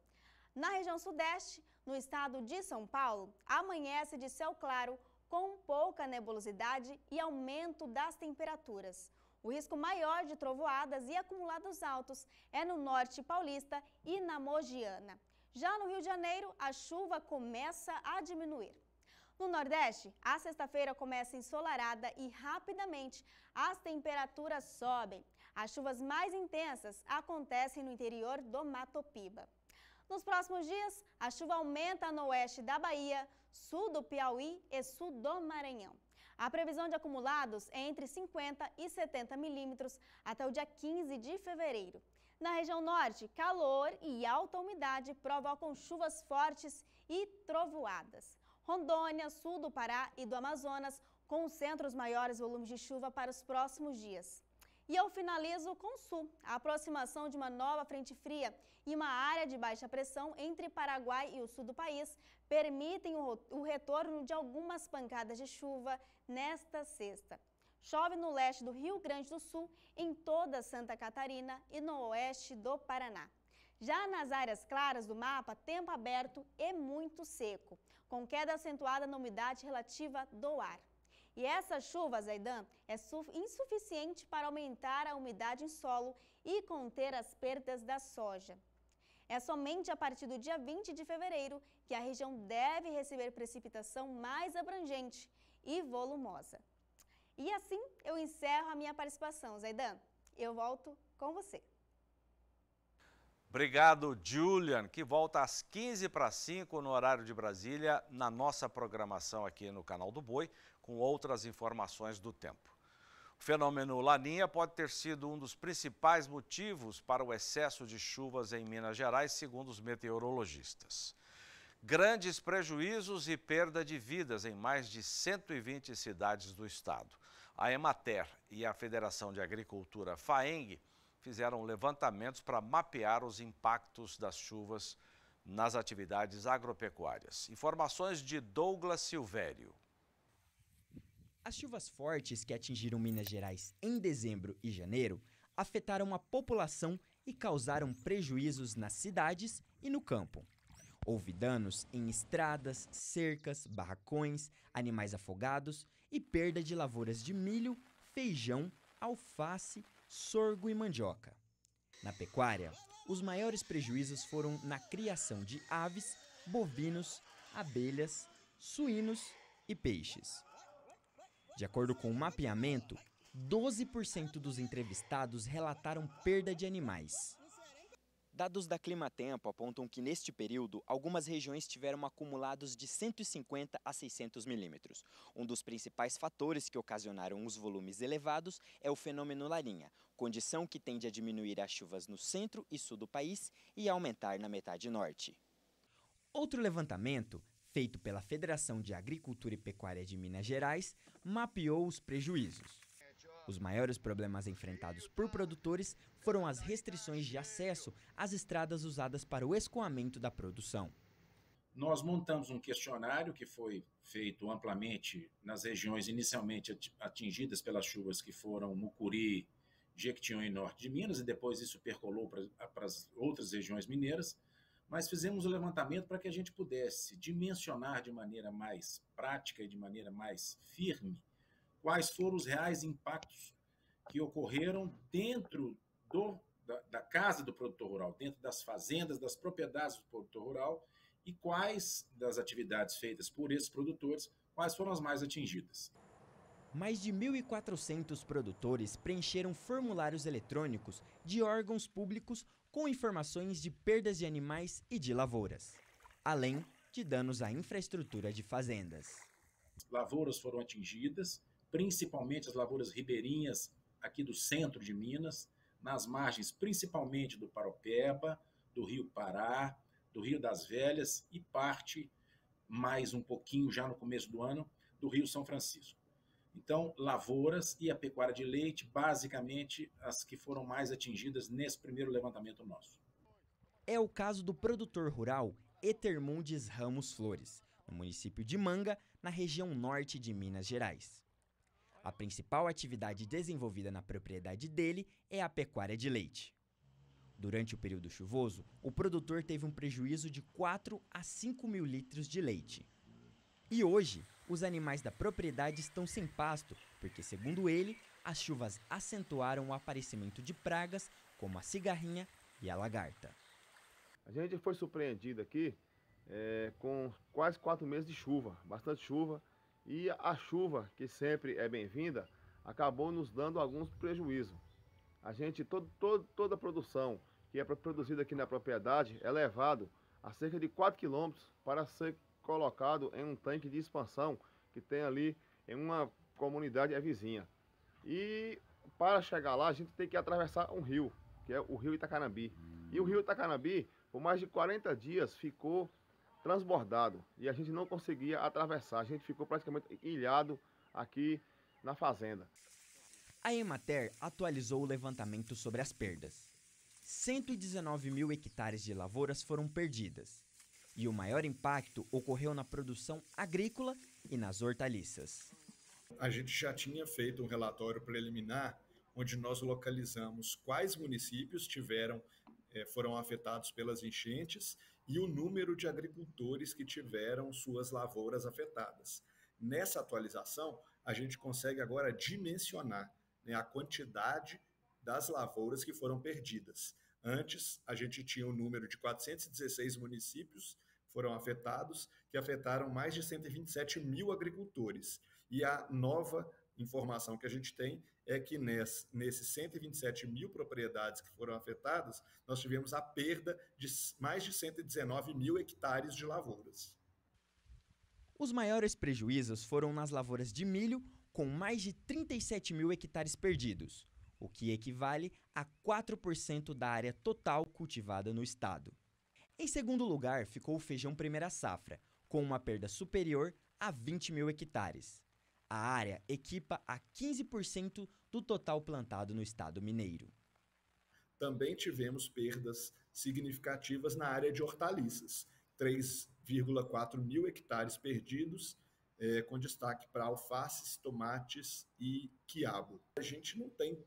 Na região sudeste, no estado de São Paulo, amanhece de céu claro, com pouca nebulosidade e aumento das temperaturas. O risco maior de trovoadas e acumulados altos é no norte paulista e na Mogiana. Já no Rio de Janeiro, a chuva começa a diminuir. No Nordeste, a sexta-feira começa ensolarada e rapidamente as temperaturas sobem. As chuvas mais intensas acontecem no interior do Mato Piba. Nos próximos dias, a chuva aumenta no oeste da Bahia, sul do Piauí e sul do Maranhão. A previsão de acumulados é entre 50 e 70 milímetros até o dia 15 de fevereiro. Na região norte, calor e alta umidade provocam chuvas fortes e trovoadas. Rondônia, sul do Pará e do Amazonas concentram os maiores volumes de chuva para os próximos dias. E eu finalizo com o sul. A aproximação de uma nova frente fria e uma área de baixa pressão entre Paraguai e o sul do país permitem o retorno de algumas pancadas de chuva nesta sexta. Chove no leste do Rio Grande do Sul, em toda Santa Catarina e no oeste do Paraná. Já nas áreas claras do mapa, tempo aberto e muito seco, com queda acentuada na umidade relativa do ar. E essa chuva, Zaidan, é insuficiente para aumentar a umidade em solo e conter as perdas da soja. É somente a partir do dia 20 de fevereiro que a região deve receber precipitação mais abrangente e volumosa. E assim eu encerro a minha participação, Zaidan. Eu volto com você. Obrigado, Julian, que volta às 15:05 no horário de Brasília, na nossa programação aqui no Canal do Boi, com outras informações do tempo. O fenômeno Laninha pode ter sido um dos principais motivos para o excesso de chuvas em Minas Gerais, segundo os meteorologistas. Grandes prejuízos e perda de vidas em mais de 120 cidades do estado. A Emater e a Federação de Agricultura, FAENG, fizeram levantamentos para mapear os impactos das chuvas nas atividades agropecuárias. Informações de Douglas Silvério. As chuvas fortes que atingiram Minas Gerais em dezembro e janeiro afetaram a população e causaram prejuízos nas cidades e no campo. Houve danos em estradas, cercas, barracões, animais afogados e perda de lavouras de milho, feijão, alface, sorgo e mandioca. Na pecuária, os maiores prejuízos foram na criação de aves, bovinos, abelhas, suínos e peixes. De acordo com o mapeamento, 12% dos entrevistados relataram perda de animais. Dados da Climatempo apontam que, neste período, algumas regiões tiveram acumulados de 150 a 600 milímetros. Um dos principais fatores que ocasionaram os volumes elevados é o fenômeno Laninha, condição que tende a diminuir as chuvas no centro e sul do país e aumentar na metade norte. Outro levantamento, feito pela Federação de Agricultura e Pecuária de Minas Gerais, mapeou os prejuízos. Os maiores problemas enfrentados por produtores foram as restrições de acesso às estradas usadas para o escoamento da produção. Nós montamos um questionário que foi feito amplamente nas regiões inicialmente atingidas pelas chuvas, que foram Mucuri, Jequitinhonha e norte de Minas, e depois isso percolou para as outras regiões mineiras, mas fizemos o levantamento para que a gente pudesse dimensionar de maneira mais prática e de maneira mais firme quais foram os reais impactos que ocorreram dentro da casa do produtor rural, dentro das fazendas, das propriedades do produtor rural, e quais das atividades feitas por esses produtores, quais foram as mais atingidas. Mais de 1.400 produtores preencheram formulários eletrônicos de órgãos públicos com informações de perdas de animais e de lavouras, além de danos à infraestrutura de fazendas. Lavouras foram atingidas, principalmente as lavouras ribeirinhas aqui do centro de Minas, nas margens principalmente do Paropeba, do Rio Pará, do Rio das Velhas e parte, mais um pouquinho já no começo do ano, do Rio São Francisco. Então, lavouras e a pecuária de leite, basicamente as que foram mais atingidas nesse primeiro levantamento nosso. É o caso do produtor rural Etermundes Ramos Flores, no município de Manga, na região norte de Minas Gerais. A principal atividade desenvolvida na propriedade dele é a pecuária de leite. Durante o período chuvoso, o produtor teve um prejuízo de 4 a 5 mil litros de leite. E hoje, os animais da propriedade estão sem pasto, porque, segundo ele, as chuvas acentuaram o aparecimento de pragas como a cigarrinha e a lagarta. A gente foi surpreendido aqui com quase 4 meses de chuva, bastante chuva, e a chuva, que sempre é bem-vinda, acabou nos dando alguns prejuízos. A gente, toda a produção que é produzida aqui na propriedade é levado a cerca de 4 quilômetros para ser colocado em um tanque de expansão que tem ali em uma comunidade vizinha. E para chegar lá a gente tem que atravessar um rio, que é o rio Itacanambi. E o rio Itacanambi, por mais de 40 dias, ficou transbordado e a gente não conseguia atravessar, a gente ficou praticamente ilhado aqui na fazenda. A Emater atualizou o levantamento sobre as perdas. 119 mil hectares de lavouras foram perdidas. E o maior impacto ocorreu na produção agrícola e nas hortaliças. A gente já tinha feito um relatório preliminar onde nós localizamos quais municípios foram afetados pelas enchentes e o número de agricultores que tiveram suas lavouras afetadas. Nessa atualização, a gente consegue agora dimensionar, né, a quantidade das lavouras que foram perdidas. Antes, a gente tinha um número de 416 municípios foram afetados, que afetaram mais de 127 mil agricultores. E a nova informação que a gente tem é que nesses 127 mil propriedades que foram afetadas, nós tivemos a perda de mais de 119 mil hectares de lavouras. Os maiores prejuízos foram nas lavouras de milho, com mais de 37 mil hectares perdidos, o que equivale a 4% da área total cultivada no estado. Em segundo lugar ficou o feijão primeira safra, com uma perda superior a 20 mil hectares. A área equipa a 15% do total plantado no estado mineiro. Também tivemos perdas significativas na área de hortaliças, 3,4 mil hectares perdidos, com destaque para alfaces, tomates e quiabo. A gente não tem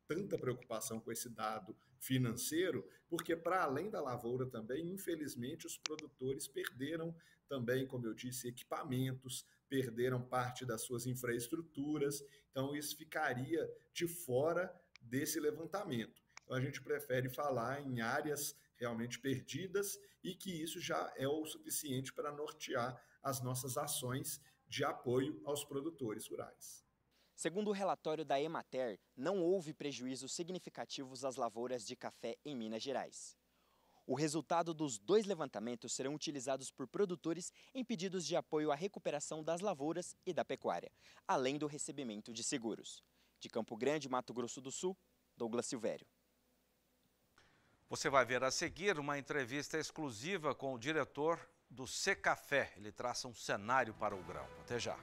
tanta preocupação com esse dado financeiro, porque para além da lavoura também, infelizmente, os produtores perderam também, como eu disse, equipamentos, perderam parte das suas infraestruturas, então isso ficaria de fora desse levantamento. Então a gente prefere falar em áreas realmente perdidas e que isso já é o suficiente para nortear as nossas ações de apoio aos produtores rurais. Segundo o relatório da Emater, não houve prejuízos significativos às lavouras de café em Minas Gerais. O resultado dos 2 levantamentos serão utilizados por produtores em pedidos de apoio à recuperação das lavouras e da pecuária, além do recebimento de seguros. De Campo Grande, Mato Grosso do Sul, Douglas Silvério. Você vai ver a seguir uma entrevista exclusiva com o diretor do Secafé. Ele traça um cenário para o grão. Até já.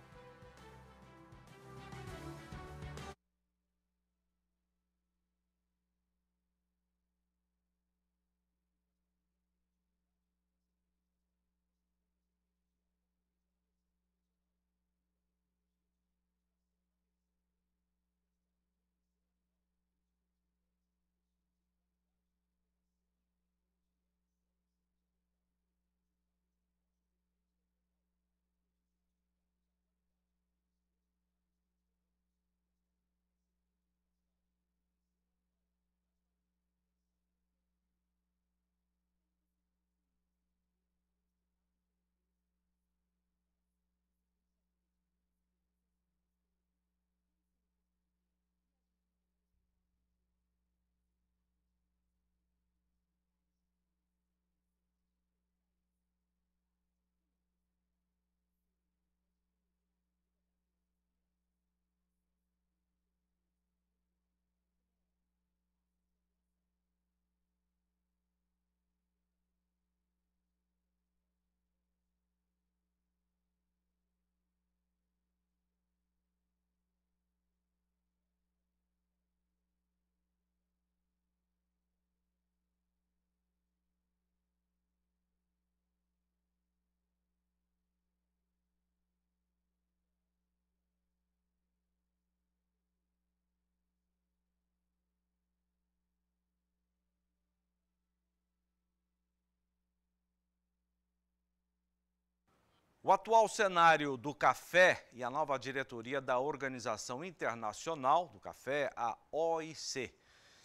O atual cenário do café e a nova diretoria da Organização Internacional do Café, a OIC,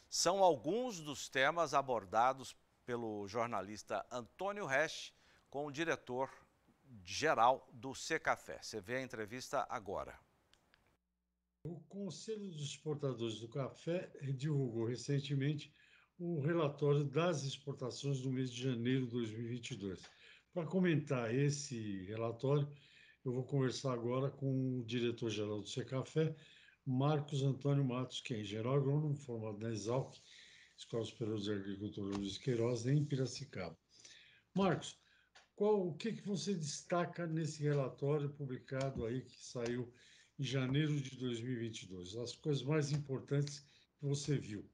são alguns dos temas abordados pelo jornalista Antônio Resch com o diretor-geral do Secafé. Você vê a entrevista agora. O Conselho dos Exportadores do Café divulgou recentemente o relatório das exportações do mês de janeiro de 2022. Para comentar esse relatório, eu vou conversar agora com o diretor-geral do Secafé, Marcos Antônio Matos, que é engenheiro agrônomo, formado na Exalc, Escola Superior de Agricultura Luiz Queiroz, em Piracicaba. Marcos, o que você destaca nesse relatório publicado aí, que saiu em janeiro de 2022? As coisas mais importantes que você viu.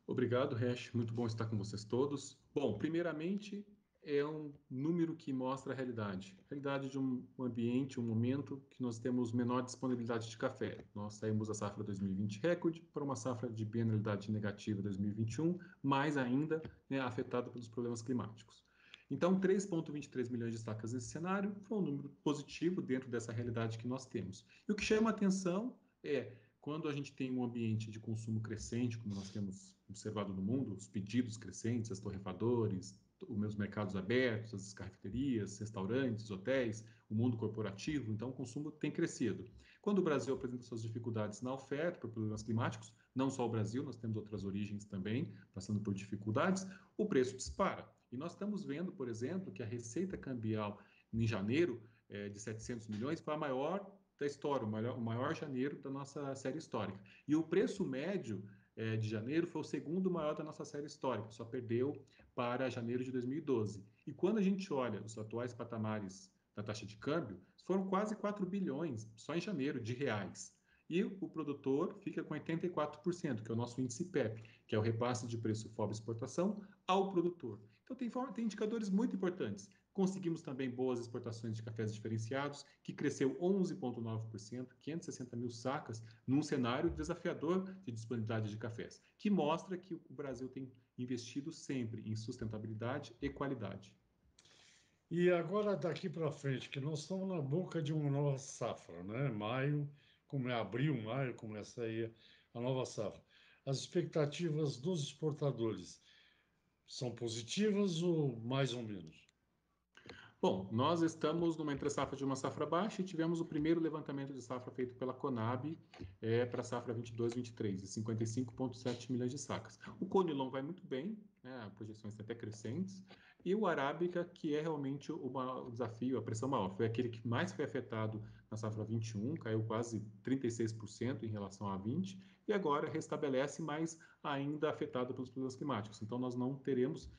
Obrigado, Resch. Muito bom estar com vocês todos. Bom, primeiramente, é um número que mostra a realidade de um ambiente, um momento que nós temos menor disponibilidade de café. Nós saímos da safra 2020 recorde para uma safra de bienalidade negativa 2021, mais ainda afetada pelos problemas climáticos. Então, 3,23 milhões de sacas nesse cenário foi um número positivo dentro dessa realidade que nós temos. E o que chama a atenção é, quando a gente tem um ambiente de consumo crescente, como nós temos observado no mundo, os pedidos crescentes, as torrefadores, os meus mercados abertos, as cafeterias, restaurantes, hotéis, o mundo corporativo, então o consumo tem crescido. Quando o Brasil apresenta suas dificuldades na oferta por problemas climáticos, não só o Brasil, nós temos outras origens também, passando por dificuldades, o preço dispara. E nós estamos vendo, por exemplo, que a receita cambial em janeiro de 700 milhões foi a maior da história, o maior janeiro da nossa série histórica. E o preço médio de janeiro foi o segundo maior da nossa série histórica, só perdeu para janeiro de 2012. E quando a gente olha os atuais patamares da taxa de câmbio, foram quase 4 bilhões só em janeiro de reais. E o produtor fica com 84%, que é o nosso índice PEP, que é o repasse de preço FOB exportação ao produtor. Então tem indicadores muito importantes. Conseguimos também boas exportações de cafés diferenciados, que cresceu 11,9%, 560 mil sacas, num cenário desafiador de disponibilidade de cafés, que mostra que o Brasil tem investido sempre em sustentabilidade e qualidade. E agora, daqui para frente, que nós estamos na boca de uma nova safra, né? Abril, maio, começa aí a nova safra. As expectativas dos exportadores são positivas ou mais ou menos? Bom, nós estamos numa entre-safra de uma safra baixa e tivemos o primeiro levantamento de safra feito pela Conab para a safra 22-23, de 55,7 milhões de sacas. O Conilon vai muito bem, né, projeções até crescentes, e o Arábica, que é realmente o desafio, a pressão maior. Foi aquele que mais foi afetado na safra 21, caiu quase 36% em relação a 20, e agora restabelece, mas ainda afetado pelos problemas climáticos. Então, nós não teremos...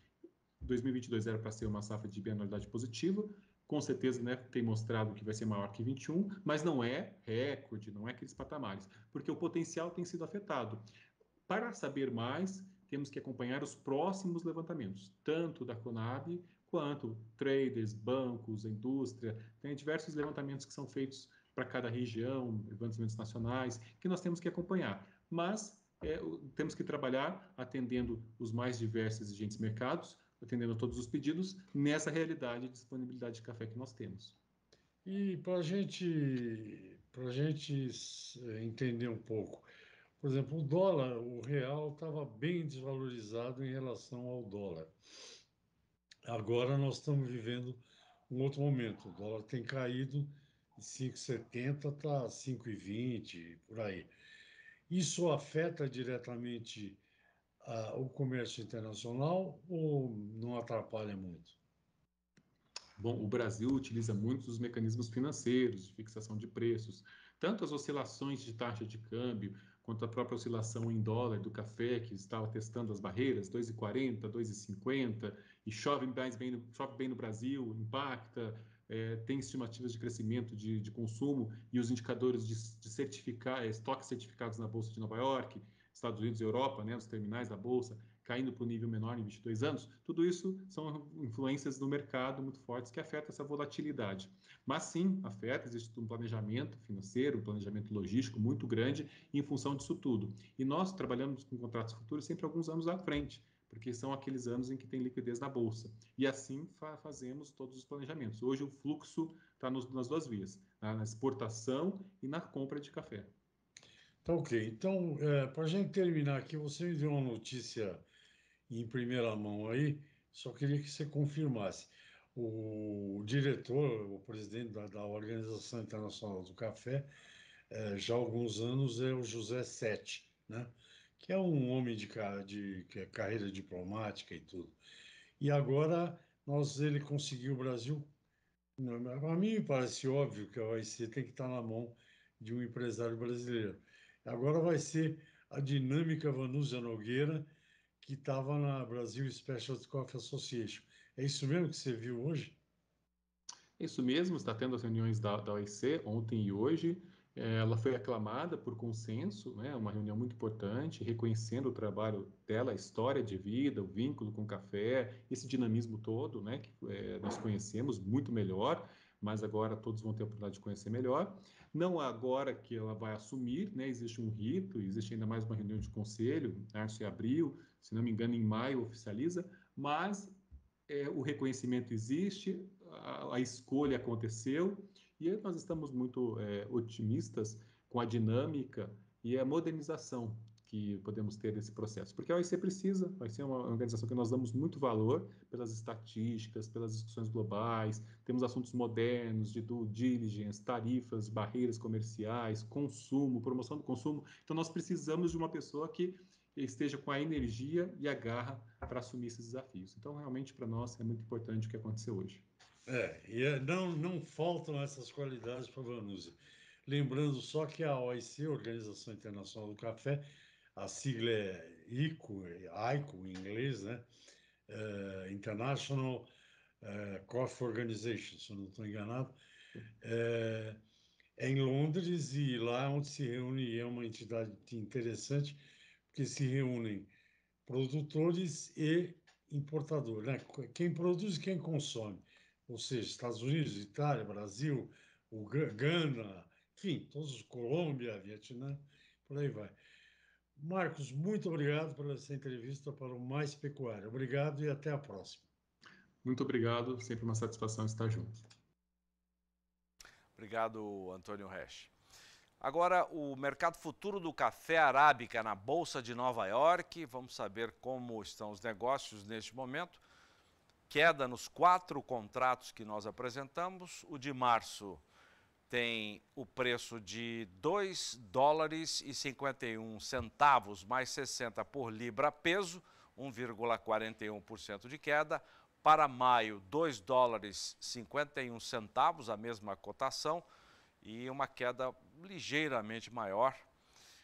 2022 era para ser uma safra de bianualidade positiva, com certeza, né, tem mostrado que vai ser maior que 21, mas não é recorde, não é aqueles patamares, porque o potencial tem sido afetado. Para saber mais, temos que acompanhar os próximos levantamentos, tanto da Conab quanto traders, bancos, a indústria. Tem diversos levantamentos que são feitos para cada região, levantamentos nacionais, que nós temos que acompanhar. Mas temos que trabalhar atendendo os mais diversos e exigentes mercados, atendendo a todos os pedidos, nessa realidade de disponibilidade de café que nós temos. E para a gente entender um pouco, por exemplo, o real estava bem desvalorizado em relação ao dólar. Agora nós estamos vivendo um outro momento. O dólar tem caído de 5,70 para 5,20, por aí. Isso afeta diretamente o comércio internacional ou não atrapalha muito? Bom, o Brasil utiliza muitos dos mecanismos financeiros de fixação de preços, tanto as oscilações de taxa de câmbio, quanto a própria oscilação em dólar do café, que estava testando as barreiras, 2,40, 2,50, e chove bem no Brasil, impacta, tem estimativas de crescimento de consumo e os indicadores de estoques certificados na Bolsa de Nova York, Estados Unidos e Europa, né, os terminais da Bolsa, caindo para o nível menor em 22 anos, tudo isso são influências do mercado muito fortes que afetam essa volatilidade. Mas sim, afeta, existe um planejamento financeiro, um planejamento logístico muito grande em função disso tudo. E nós trabalhamos com contratos futuros sempre alguns anos à frente, porque são aqueles anos em que tem liquidez na Bolsa. E assim fazemos todos os planejamentos. Hoje o fluxo está nas duas vias, na exportação e na compra de café. Tá ok. Então, para a gente terminar aqui, você me deu uma notícia em primeira mão aí, só queria que você confirmasse. O diretor, o presidente da Organização Internacional do Café, já há alguns anos é o José Sete, né? Que é um homem de carreira diplomática e tudo. E agora ele conseguiu o Brasil. Para mim, parece óbvio que a OIC tem que estar na mão de um empresário brasileiro. Agora vai ser a Dinâmica Vanusa Nogueira, que estava na Brasil Specialty Coffee Association. É isso mesmo que você viu hoje? Isso mesmo, está tendo as reuniões da OIC ontem e hoje. Ela foi aclamada por consenso, né? Uma reunião muito importante, reconhecendo o trabalho dela, a história de vida, o vínculo com o café, esse dinamismo todo, né? Que nós conhecemos muito melhor, mas agora todos vão ter a oportunidade de conhecer melhor. Não agora que ela vai assumir, né? Existe um rito, existe ainda mais uma reunião de conselho, março e abril, se não me engano, em maio oficializa, mas o reconhecimento existe, a escolha aconteceu, e nós estamos muito otimistas com a dinâmica e a modernização que podemos ter desse processo. Porque a OIC vai ser uma organização que nós damos muito valor pelas estatísticas, pelas discussões globais, temos assuntos modernos de due diligence, tarifas, barreiras comerciais, consumo, promoção do consumo. Então nós precisamos de uma pessoa que esteja com a energia e a garra para assumir esses desafios. Então realmente para nós é muito importante o que aconteceu hoje. Não faltam essas qualidades para a Vanusa. Lembrando só que a OIC, Organização Internacional do Café, a sigla é ICO em inglês, né? International Coffee Organization, se eu não estou enganado. É em Londres, e lá onde se reúne, é uma entidade interessante, porque se reúnem produtores e importadores, né? Quem produz e quem consome. Ou seja, Estados Unidos, Itália, Brasil, Gana, enfim, todos, Colômbia, Vietnã, por aí vai. Marcos, muito obrigado por essa entrevista para o Mais Pecuária. Obrigado e até a próxima. Muito obrigado, sempre uma satisfação estar junto. Obrigado, Antônio Resch. Agora, o mercado futuro do café arábica na Bolsa de Nova York. Vamos saber como estão os negócios neste momento. Queda nos 4 contratos que nós apresentamos. O de março tem o preço de $2,51 mais 60 por libra peso, 1,41% de queda. Para maio, $2,51, a mesma cotação, e uma queda ligeiramente maior.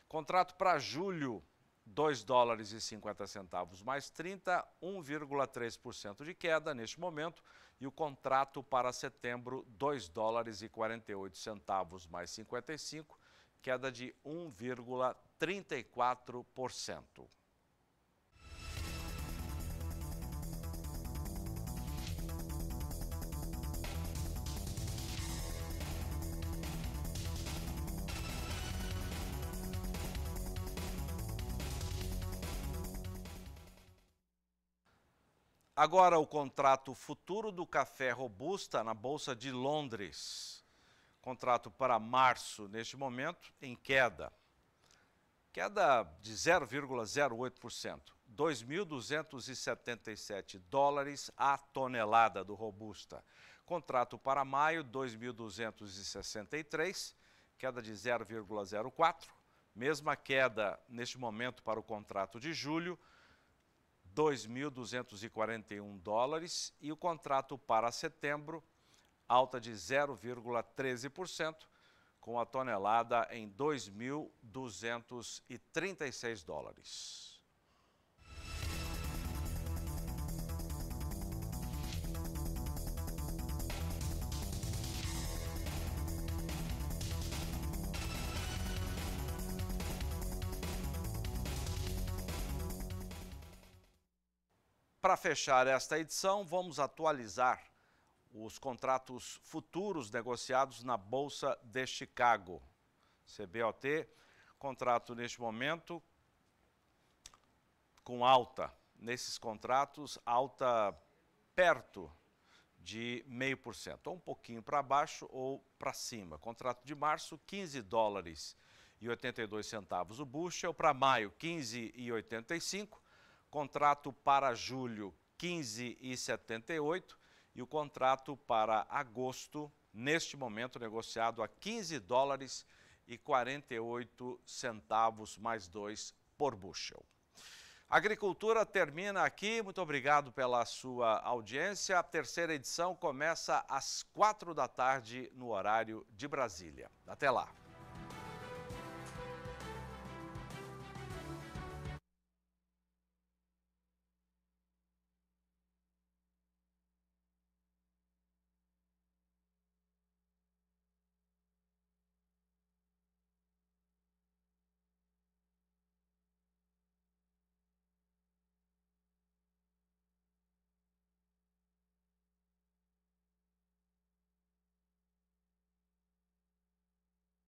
Contrato para julho, $2,50 mais 30, 1,3% de queda neste momento. E o contrato para setembro, $2,48 mais 55, queda de 1,34%. Agora o contrato futuro do café robusta na Bolsa de Londres. Contrato para março, neste momento, em queda. Queda de 0,08%. $2.277 a tonelada do robusta. Contrato para maio, 2.263, queda de 0,04%. Mesma queda neste momento para o contrato de julho, $2.241, e o contrato para setembro, alta de 0,13%, com a tonelada em $2.236. Para fechar esta edição, vamos atualizar os contratos futuros negociados na Bolsa de Chicago. CBOT, contrato neste momento com alta nesses contratos, alta perto de 0,5%, ou um pouquinho para baixo ou para cima. Contrato de março, 15 dólares e 82 centavos o bushel. Para maio, 15,85. Contrato para julho, 15,78. E o contrato para agosto, neste momento, negociado a 15 dólares e 48 centavos mais 2 por bushel. A Agricultura termina aqui. Muito obrigado pela sua audiência. A terceira edição começa às 4 da tarde no horário de Brasília. Até lá.